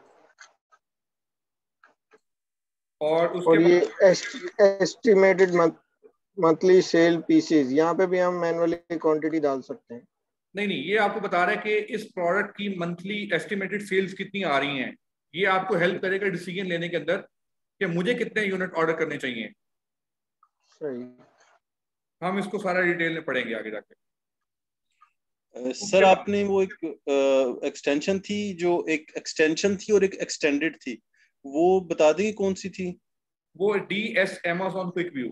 और उसके और ये बाद एस्टिमेटेड मंथली सेल पीसेज, यहाँ पे भी हम मैनुअली क्वांटिटी डाल सकते हैं। नहीं, ये आपको बता रहा है कि इस प्रोडक्ट की मंथली एस्टिमेटेड सेल्स कितनी आ रही हैं। ये आपको हेल्प करेगा डिसीजन लेने के अंदर कि मुझे कितने यूनिट ऑर्डर करने चाहिए। सही। हम इसको सारा डिटेल में पढ़ेंगे आगे जाके। सर आपने वो एक एक्सटेंशन थी, जो एक एक्सटेंशन थी और एक एक्सटेंडेड थी, वो बता देंगे कौन सी थी? वो DS Amazon क्विक व्यू,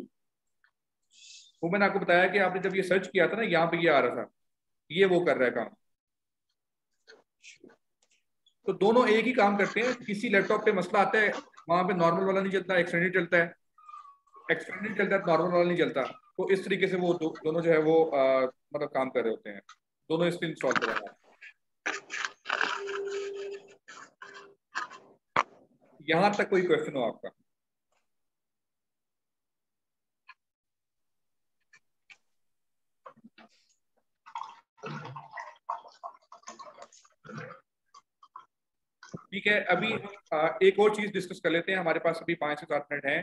वो मैंने आपको बताया कि आपने जब ये सर्च किया था ना, यहाँ पे ये आ रहा था, ये वो कर रहा है काम। तो दोनों एक ही काम करते हैं। किसी लैपटॉप पे मसला आता है, वहां पे नॉर्मल वाला नहीं चलता, एक्सटेंडेड चलता है, एक्सटेंडेड चलता है नॉर्मल वाला नहीं चलता। तो इस तरीके से वो दोनों जो है वो मतलब काम कर रहे होते हैं, दोनों इसको इंस्टॉल कर रहे हैं। यहां तक कोई क्वेश्चन हो आपका? ठीक है, अभी एक और चीज डिस्कस कर लेते हैं। हमारे पास अभी 5 से 7 मिनट हैं,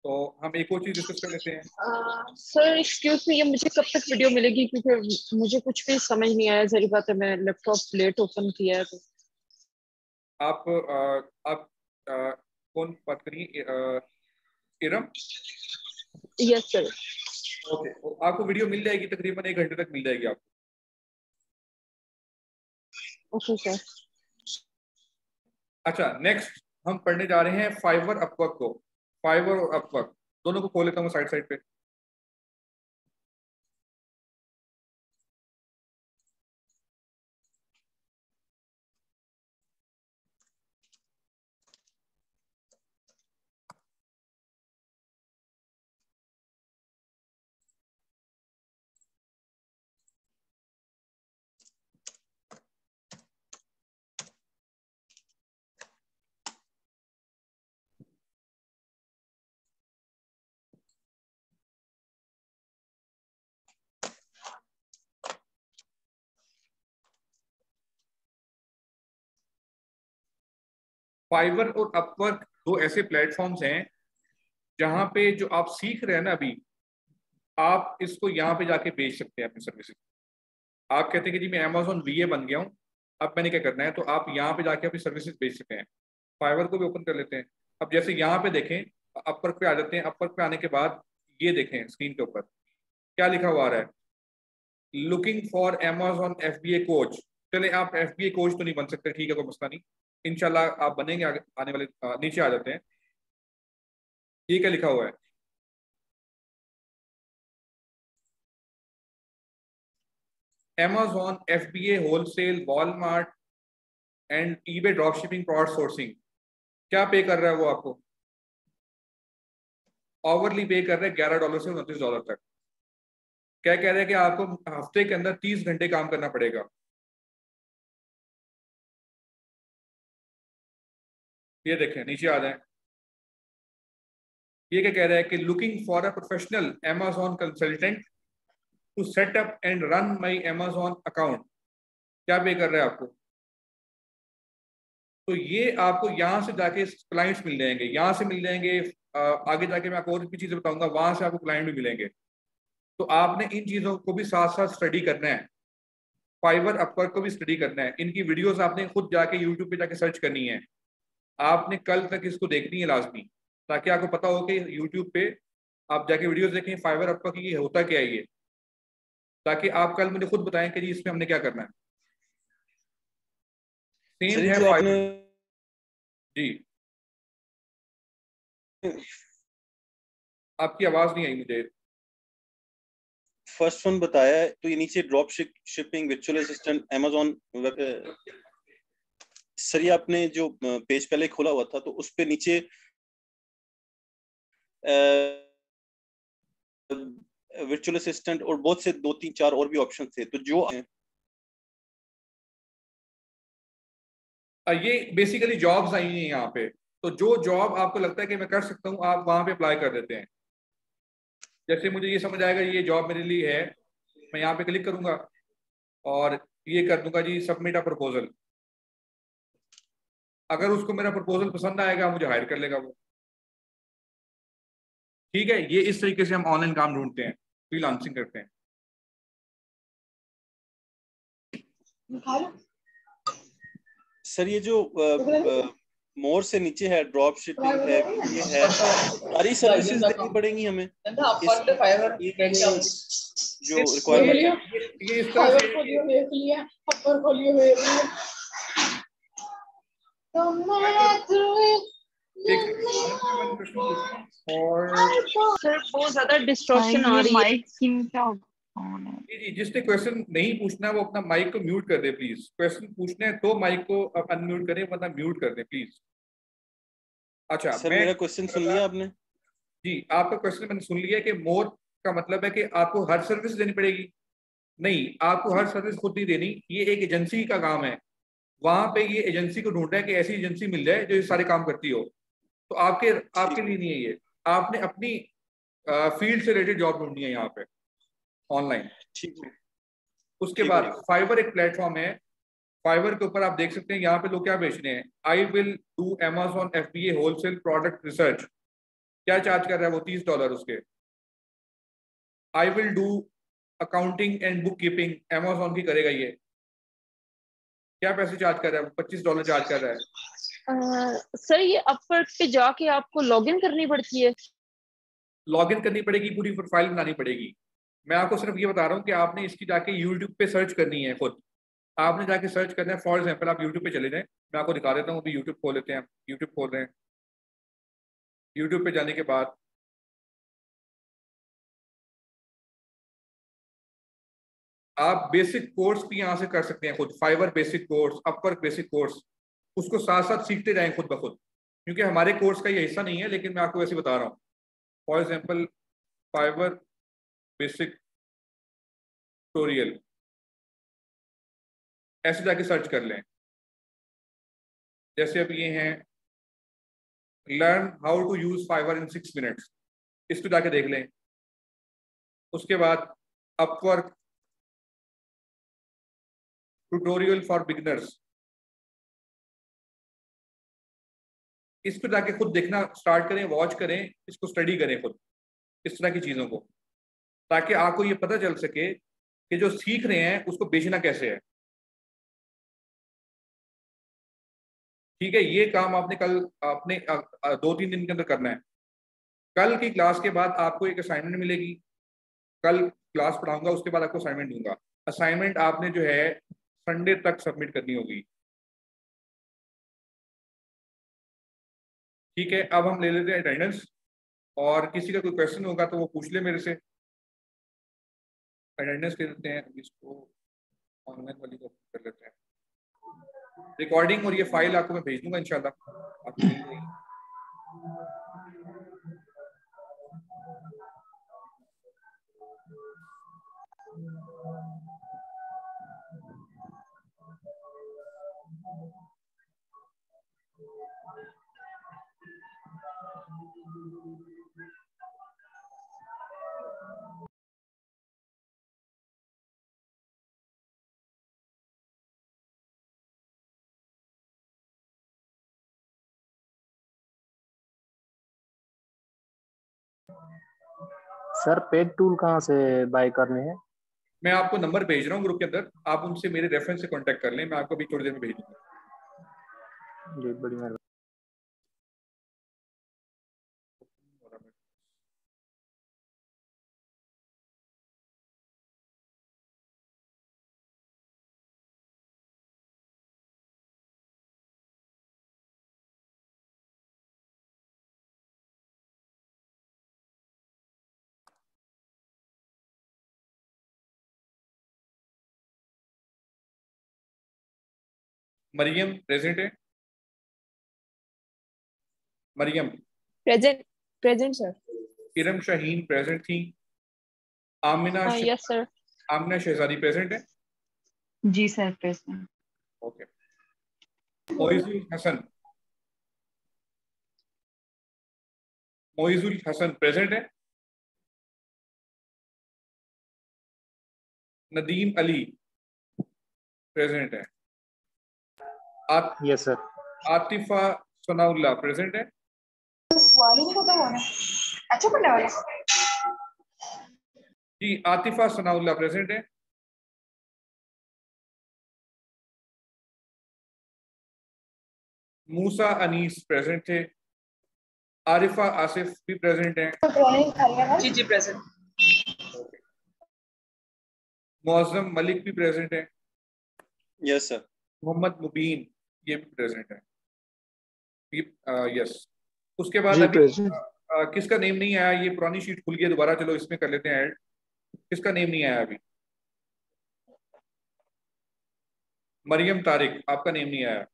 तो हम एक और चीज डिस्कस कर लेते हैं। सर एक्सक्यूज मी, ये मुझे कब तक वीडियो मिलेगी, क्योंकि मुझे कुछ भी समझ नहीं आया। जरी बात है, मैं लैपटॉप लेट ओपन किया है तो आप कौन बात करिए? इरम? Yes sir. ओके, आपको वीडियो मिल जाएगी, तकरीबन 1 घंटे तक मिल जाएगी आपको। Okay sir. अच्छा, नेक्स्ट हम पढ़ने जा रहे हैं फाइवर अपवर्क को। फाइवर और अपवर्क दोनों को खोल लेता हूँ साइड साइड पे। फाइवर और अपवर्क दो ऐसे प्लेटफॉर्म्स हैं जहां पे जो आप सीख रहे हैं ना अभी, आप इसको यहाँ पे जाके बेच सकते हैं अपनी सर्विसेज। आप कहते हैं कि जी मैं अमेजोन वीए बन गया हूँ, अब मैंने क्या करना है, तो आप यहाँ पे जाके अपनी सर्विसेज बेच सकते हैं। फाइवर को भी ओपन कर लेते हैं। अब जैसे यहाँ पे देखें, अपवर्क पे आ जाते हैं। अपवर्क पे आने के बाद ये देखें स्क्रीन के ऊपर क्या लिखा हुआ आ रहा है, looking for Amazon FBA coach. चले आप FBA कोच तो नहीं बन सकते, ठीक है, कोई मसला नहीं, इंशाल्लाह आप बनेंगे आने वाले। नीचे आ जाते हैं, ये क्या लिखा हुआ है, Amazon FBA wholesale, Walmart and eBay drop shipping product sourcing. क्या पे कर रहा है वो आपको? ओवरली पे कर रहे हैं $11 से $29 तक। क्या कह रहे हैं कि आपको हफ्ते के अंदर 30 घंटे काम करना पड़ेगा। ये देखें, नीचे आ जाए, ये क्या कह रहा है कि looking for a professional Amazon consultant to set up and run my Amazon account. क्या पे कर रहे हैं आपको? तो ये आपको यहाँ से जाके क्लाइंट्स मिल जाएंगे, यहाँ से मिल जाएंगे। आगे जाके मैं आपको और भी चीजें बताऊंगा, वहां से आपको क्लाइंट भी मिलेंगे। तो आपने इन चीजों को भी साथ साथ स्टडी करना है। फाइवर अपवर्क को भी स्टडी करना है। इनकी वीडियोस आपने खुद जाके यूट्यूब पे जाके सर्च करनी है। आपने कल तक इसको देखनी है लाजमी, ताकि आपको पता हो कि यूट्यूब पे आप जाके वीडियोस देखें फाइवर अपवर्क की होता क्या है ये, ताकि आप कल मुझे खुद बताएं कि जी इसमें हमने क्या करना है। सेम है जो आपने फाइवर जी। आपकी आवाज नहीं आई मुझे। फर्स्ट वन बताया है, तो ये नीचे drop shipping, virtual assistant, Amazon sir ये आपने जो पेज पहले खोला हुआ था तो उस पे नीचे वर्चुअल असिस्टेंट और बहुत से 2 3 4 और भी ऑप्शन थे, तो जो ये बेसिकली जॉब्स आई हैं यहाँ पे। तो जो जॉब आपको लगता है कि मैं कर सकता हूँ, आप वहां पे अप्लाई कर देते हैं। जैसे मुझे ये समझ आएगा ये जॉब मेरे लिए है, मैं यहाँ पे क्लिक करूंगा और ये कर दूंगा जी सबमिट अ प्रपोजल। अगर उसको मेरा प्रपोजल पसंद आएगा, मुझे हायर कर लेगा वो। ठीक है, ये इस तरीके से हम ऑनलाइन काम ढूंढते हैं, फ्रीलांसिंग करते हैं। सर ये जो मोर से नीचे है, ड्रॉप शिपिंग है, ये है, सारी सर्विसेज देनी पड़ेंगी हमें जो रिक्वायरमेंट। ये इस तरह से सर बहुत ज्यादा डिस्टॉर्शन आ रही है। माइक जी, जिसने क्वेश्चन नहीं पूछना वो अपना माइक को म्यूट कर दे प्लीज। क्वेश्चन पूछने हैं तो माइक को अनम्यूट करें, वरना म्यूट कर दे प्लीज। अच्छा, सर मेरा क्वेश्चन सुन लिया आपने? जी, आपका क्वेश्चन मैंने सुन लिया कि मोर का मतलब है कि आपको हर सर्विस देनी पड़ेगी। नहीं, आपको हर सर्विस खुद नहीं देनी, ये एक एजेंसी का काम है। वहां पे ये एजेंसी को ढूंढना है कि ऐसी एजेंसी मिल जाए जो ये सारे काम करती हो। तो आपके लिए नहीं है ये, आपने अपनी फील्ड से रिलेटेड जॉब ढूंढनी है यहाँ पे ऑनलाइन। ठीक है। उसके बाद फाइवर एक प्लेटफॉर्म है। फाइवर के ऊपर आप देख सकते हैं यहाँ पे लोग क्या बेच रहे हैं। I will do Amazon FBA wholesale product research. क्या चार्ज कर रहा है वो? $30 उसके। I will do accounting and book keeping, Amazon की करेगा ये। क्या पैसे चार्ज कर रहा है? $25 चार्ज कर रहा है। सर ये अपवर्क पे जाके आपको लॉगिन करनी पड़ती है? लॉगिन करनी पड़ेगी, पूरी प्रोफाइल बनानी पड़ेगी। मैं आपको सिर्फ ये बता रहा हूँ कि आपने इसकी जाके यूट्यूब पे सर्च करनी है खुद। आपने जाके सर्च करना है। फॉर एग्जाम्पल आप यूट्यूब पे चले जाएं, मैं आपको दिखा देता हूँ। अभी यूट्यूब खोल लेते हैं, यूट्यूब खोल रहे हैं। यूट्यूब पे जाने के बाद आप बेसिक कोर्स भी यहाँ से कर सकते हैं खुद। Fiverr basic course, Upwork basic course, उसको साथ साथ सीखते जाएं खुद ब खुद, क्योंकि हमारे कोर्स का ये हिस्सा नहीं है, लेकिन मैं आपको वैसे बता रहा हूँ। For example Fiverr basic tutorial, ऐसे जाके सर्च कर लें। जैसे अब ये हैं learn how to use Fiverr in 6 minutes, इसको जाके देख लें। उसके बाद अपवर्क ट्यूटोरियल फॉर बिगिनर्स, इसको जाके खुद देखना स्टार्ट करें, वॉच करें, इसको स्टडी करें खुद, इस तरह की चीज़ों को, ताकि आपको ये पता चल सके कि जो सीख रहे हैं उसको बेचना कैसे है। ठीक है, ये काम आपने कल आपने 2-3 दिन के अंदर करना है। कल की क्लास के बाद आपको एक असाइनमेंट मिलेगी। कल क्लास पढ़ाऊंगा, उसके बाद आपको असाइनमेंट दूंगा। असाइनमेंट आपने जो है संडे तक सबमिट करनी होगी। ठीक है, अब हम ले लेते हैं अटेंडेंस, और किसी का कोई क्वेश्चन होगा तो वो पूछ ले मेरे से। अटेंडेंस ले लेते हैं, इसको ऑनलाइन वाली को कर लेते हैं। रिकॉर्डिंग और ये फाइल आपको मैं भेज दूंगा इंशाल्लाह, आपको मिल जाएगी। सर पेड टूल कहाँ से बाय करने हैं? मैं आपको नंबर भेज रहा हूँ ग्रुप के अंदर, आप उनसे मेरे रेफरेंस से कांटेक्ट कर लें। मैं आपको अभी थोड़ी देर में भेज दूंगा। जी बड़ी मेहरबानी। मरियम प्रेजेंट है? Maryam? Present present sir. Iram Shaheen present थी। Amina yes sir. Amina Shahzadi present है? जी sir present. Okay. Moizul Hasan, Moizul Hasan present है? नदीम अली प्रेजेंट है? Yes sir. Atifa Sanaullah present है? जी, आतिफा सनाउल्लाह प्रेजेंट है? मूसा अनीस प्रेजेंट थे। आरिफा आसिफ भी प्रेजेंट हैं। जी प्रेजेंट। मुअज्जम मलिक भी प्रेजेंट है। Yes sir. मोहम्मद मुबीन ये भी प्रेजेंट है। यस। उसके बाद जी अभी प्रेजेंट। किसका नेम नहीं आया? ये पुरानी शीट खुल गई दोबारा, चलो इसमें कर लेते हैं ऐड। किसका नेम नहीं आया अभी? मरियम तारिक, आपका नेम नहीं आया।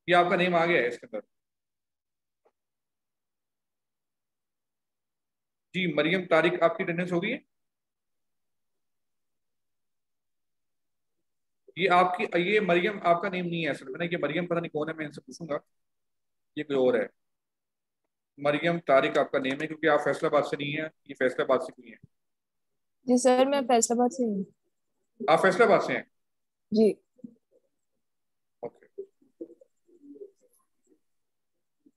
ये आपका नेम आ गया है इसके अंदर। जी मरियम तारिक, आपकी अटेंडेंस हो गई है? ये आपकी, ये मरियम आपका नेम नहीं है असल में ना। ये मरियम पता नहीं कौन है, मैं इनसे पूछूंगा। ये कोई और है। मरियम तारिक आपका नेम है, क्योंकि आप फैसलाबाद से नहीं है, ये फैसलाबाद से नहीं है। जी सर मैं फैसलाबाद से हूँ। आप फैसलाबाद से हैं? जी। ओके।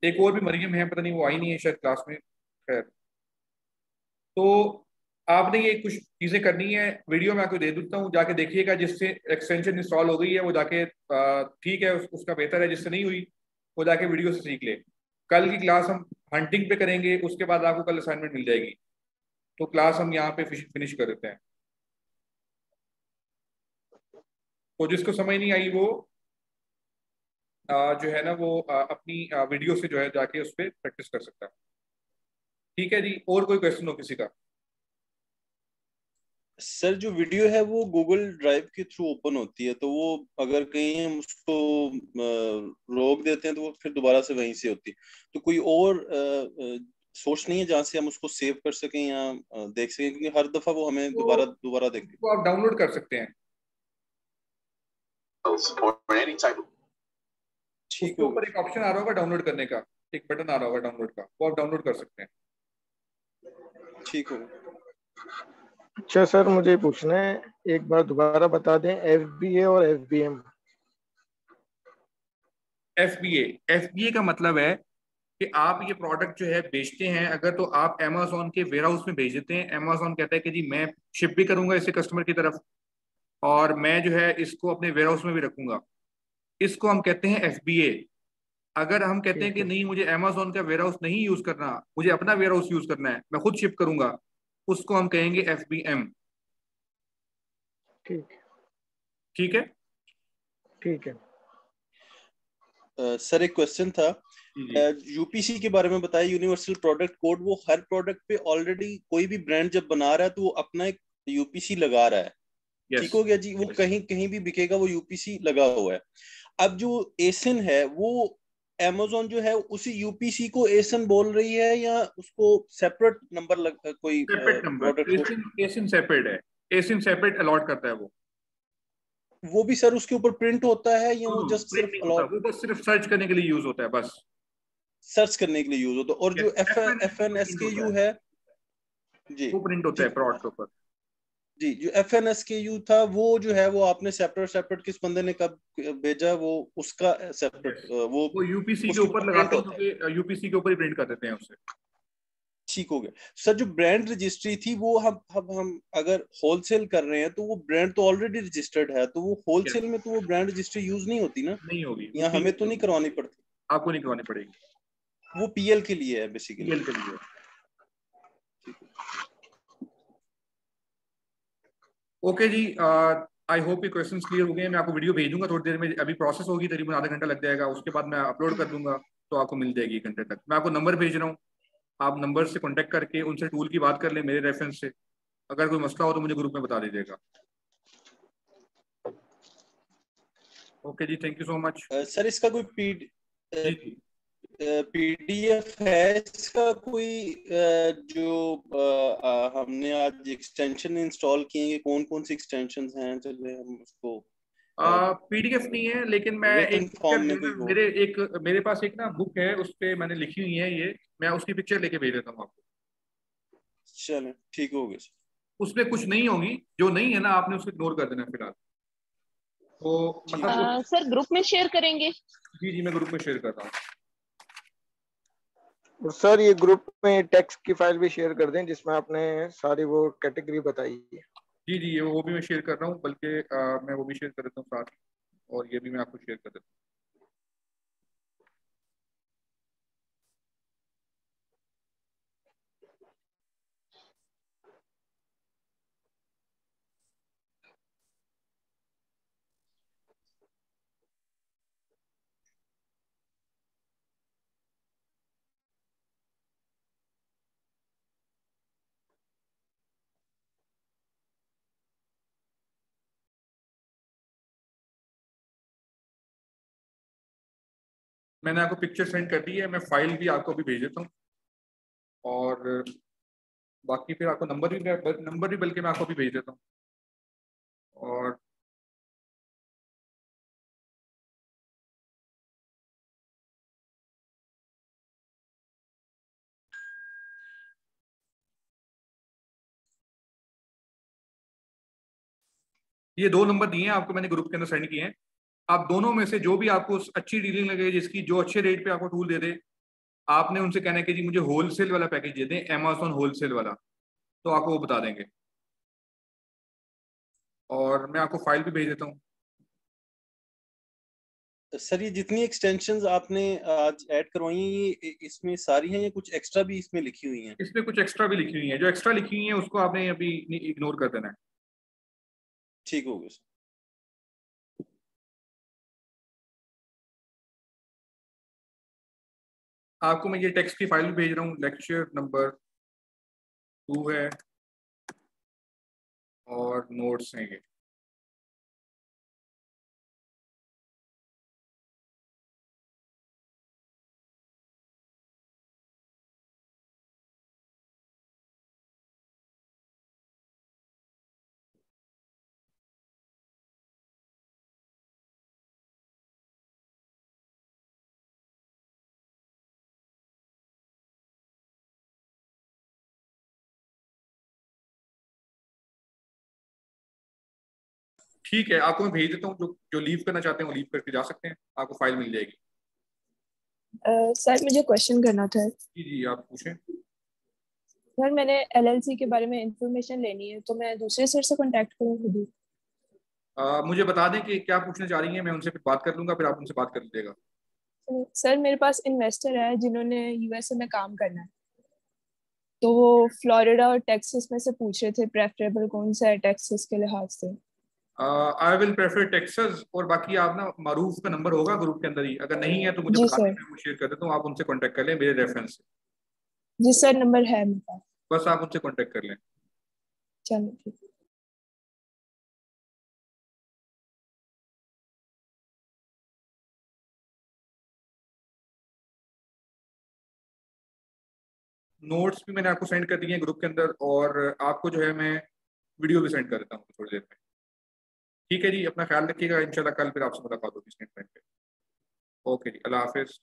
एक और भी मरियम है, पता नहीं वो आई नहीं है शायद क्लास में। खैर, तो आपने ये कुछ चीज़ें करनी है, वीडियो मैं आपको दे देता हूँ, जाके देखिएगा। जिससे एक्सटेंशन इंस्टॉल हो गई है वो जाके ठीक है, उसका बेहतर है। जिससे नहीं हुई वो जाके वीडियो से सीख ले। कल की क्लास हम हंटिंग पे करेंगे, उसके बाद आपको कल असाइनमेंट मिल जाएगी। तो क्लास हम यहाँ पे फिनिश कर देते हैं। तो जिसको समझ नहीं आई वो जो है ना वो अपनी वीडियो से जो है जाके उस पर प्रैक्टिस कर सकता है। ठीक है जी, और कोई क्वेश्चन हो किसी का? सर जो वीडियो है वो गूगल ड्राइव के थ्रू ओपन होती है, तो वो अगर कहीं हम उसको रोक देते हैं तो वो फिर दोबारा से वहीं से होती है। तो कोई और सोर्स नहीं है जहाँ से हम उसको सेव कर सकें या देख सकें, क्योंकि हर दफा वो हमें दोबारा दोबारा देखते तो आप डाउनलोड कर सकते हैं। उसके ऊपर एक ऑप्शन आ रहा होगा डाउनलोड करने का, एक बटन आ रहा होगा डाउनलोड का, वो आप डाउनलोड कर सकते हैं। ठीक हो। अच्छा सर, मुझे पूछना है, एक बार दोबारा बता दें, FBA और FBM। FBA का मतलब है कि आप ये प्रोडक्ट जो है बेचते हैं अगर, तो आप अमेजोन के वेयर हाउस में भेज देते हैं। अमेजोन कहता है कि जी मैं शिप भी करूंगा इसे कस्टमर की तरफ, और मैं जो है इसको अपने वेयर हाउस में भी रखूंगा। इसको हम कहते हैं FBA। अगर हम कहते हैं कि नहीं, मुझे अमेजोन का वेयर हाउस नहीं यूज करना, मुझे अपना वेयर हाउस यूज करना है, मैं खुद शिप करूंगा, उसको हम कहेंगे FBM। ठीक है। ठीक है। सर एक क्वेश्चन था, यूपीसी के बारे में बताया, यूनिवर्सल प्रोडक्ट कोड। वो हर प्रोडक्ट पे ऑलरेडी कोई भी ब्रांड जब बना रहा है तो वो अपना एक यूपीसी लगा रहा है। ठीक हो गया जी, वो कहीं कहीं भी बिकेगा वो यूपीसी लगा हुआ है। अब जो एसन है वो अमेजोन जो है उसी यूपीसी को एसन बोल रही है या उसको सेपरेट नंबर कोई सेपरेट नंबर? एसन सेपरेट है, एसन सेपरेट अलॉट करता है वो भी सर उसके ऊपर प्रिंट होता है या वो जस्ट सिर्फ अलॉट? वो बस सिर्फ सर्च करने के लिए यूज होता है, बस सर्च करने के लिए यूज होता है। और जो FNSKU है जी, वो प्रिंट होता है प्रोडक्ट के ऊपर जी। जो FNSKU था वो जो है वो आपने सेपरेट किस बंदे ने कब भेजा, वो उसका सेपरेट वो यूपीसी के ऊपर लगाते हैं, क्योंकि यूपीसी के ऊपर ही प्रिंट कर देते हैं उससे। ठीक हो गया सर। जो ब्रांड रजिस्ट्री थी वो हम अगर होलसेल कर रहे हैं तो वो ब्रांड तो ऑलरेडी रजिस्टर्ड है, तो वो होलसेल में तो वो ब्रांड रजिस्ट्री यूज नहीं होती ना? नहीं होगी, या हमें तो नहीं करवानी पड़ती? आपको नहीं करवानी पड़ेगी, वो PL के लिए है बेसिकली। PL के लिए। ओके जी, आई होप ये क्वेश्चंस क्लियर हो गए हैं। मैं आपको वीडियो भेज दूंगा थोड़ी देर में, अभी प्रोसेस होगी, करीबन आधा घंटा लग जाएगा। उसके बाद मैं अपलोड कर दूंगा तो आपको मिल जाएगी 1 घंटे तक। मैं आपको नंबर भेज रहा हूँ, आप नंबर से कांटेक्ट करके उनसे टूल की बात कर लें मेरे रेफरेंस से। अगर कोई मसला हो तो मुझे ग्रुप में बता दीजिएगा। ओके जी, thank you so much. Sir इसका कोई PDF है इसका कोई जो हमने आज एक्सटेंशन इंस्टॉल किए हैं, कौन कौन सी एक्सटेंशन हैं? चलिए हम उसको PDF नहीं है, लेकिन मैं मेरे पास एक ना बुक है, उस पे मैंने लिखी हुई है ये, मैं उसकी पिक्चर लेके भेज देता हूँ आपको। चलो ठीक हो गया। उसमें कुछ नहीं होगी, जो नहीं है ना आपने उसको इग्नोर कर देना फिलहाल। तो मतलब सर ग्रुप में शेयर करेंगे? जी मैं ग्रुप में शेयर कर रहा हूँ। और सर ये ग्रुप में टेक्स्ट की फाइल भी शेयर कर दें जिसमें आपने सारी वो कैटेगरी बताई है। जी वो भी मैं शेयर कर रहा हूँ, बल्कि मैं वो भी शेयर कर देता हूँ साथ, और ये भी मैं आपको शेयर कर देता हूँ। मैंने आपको पिक्चर सेंड कर दी है, मैं फाइल भी आपको अभी भेज देता हूँ, और बाकी फिर आपको नंबर भी बल्कि मैं आपको अभी भेज देता हूँ। और ये 2 नंबर दिए हैं आपको, मैंने ग्रुप के अंदर सेंड किए हैं। आप दोनों में से जो भी आपको अच्छी डीलिंग लगे, जिसकी जो अच्छे रेट पे आपको टूल दे दे, आपने उनसे कहना है कि जी मुझे होलसेल वाला पैकेज दे दें, अमेजोन होलसेल वाला। तो आपको वो बता देंगे, और मैं आपको फाइल भी भेज देता हूँ। सर ये जितनी एक्सटेंशंस आपने आज ऐड करवाई हैं ये इसमें सारी हैं या कुछ एक्स्ट्रा भी इसमें लिखी हुई हैं? इसमें कुछ एक्स्ट्रा भी लिखी हुई है, जो एक्स्ट्रा लिखी हुई है उसको आपने अभी इग्नोर कर देना है। ठीक हो गया सर। आपको मैं ये टेक्स्ट की फाइल भी भेज रहा हूँ, लेक्चर नंबर 2 है और नोट्स हैं ये। ठीक है, आपको मैं भेज देता हूँ, जो जो लीव करना चाहते हैं वो लीव करके जा सकते हैं, आपको फाइल मिल जाएगी। सर मुझे क्वेश्चन करना था। जी जी, आप पूछें। सर मैंने एलएलसी के बारे में इंफॉर्मेशन लेनी है, तो मैं दूसरे सर से कांटेक्ट करूँ खुद ही? मुझे बता दें कि क्या पूछना चाह रही हैं, मैं उनसे फिर बात कर लूंगा, फिर आप उनसे बात कर लीजिएगा। सर मेरे पास इन्वेस्टर है जिन्होंने यूएसए में काम करना है, तो वो फ्लोरिडा और टेक्सास में से पूछ रहे थे प्रेफरेबल कौन सा है टेक्सास के लिहाज से। आई विल प्रेफर टेक्सास, और बाकी आप ना, मारूफ का नंबर होगा ग्रुप के अंदर ही, अगर नहीं है तो मुझे जी बता दें, सर। मैं वो शेयर कर देता हूँ, आप उनसे कांटेक्ट कर लें मेरे रेफरेंस से। जी सर, नंबर है मेरे पास। बस आप उनसे कांटेक्ट कर लें। चलो ठीक। नोट्स भी मैंने आपको सेंड कर दिए हैं ग्रुप के अंदर, और आपको जो है मैं वीडियो भी सेंड कर देता हूँ थोड़ी देर में। ठीक है जी, अपना ख्याल रखिएगा, इंशाल्लाह कल फिर आपसे मुलाकात होगी इस टाइम पे। ओके जी, अल्लाह हाफिज।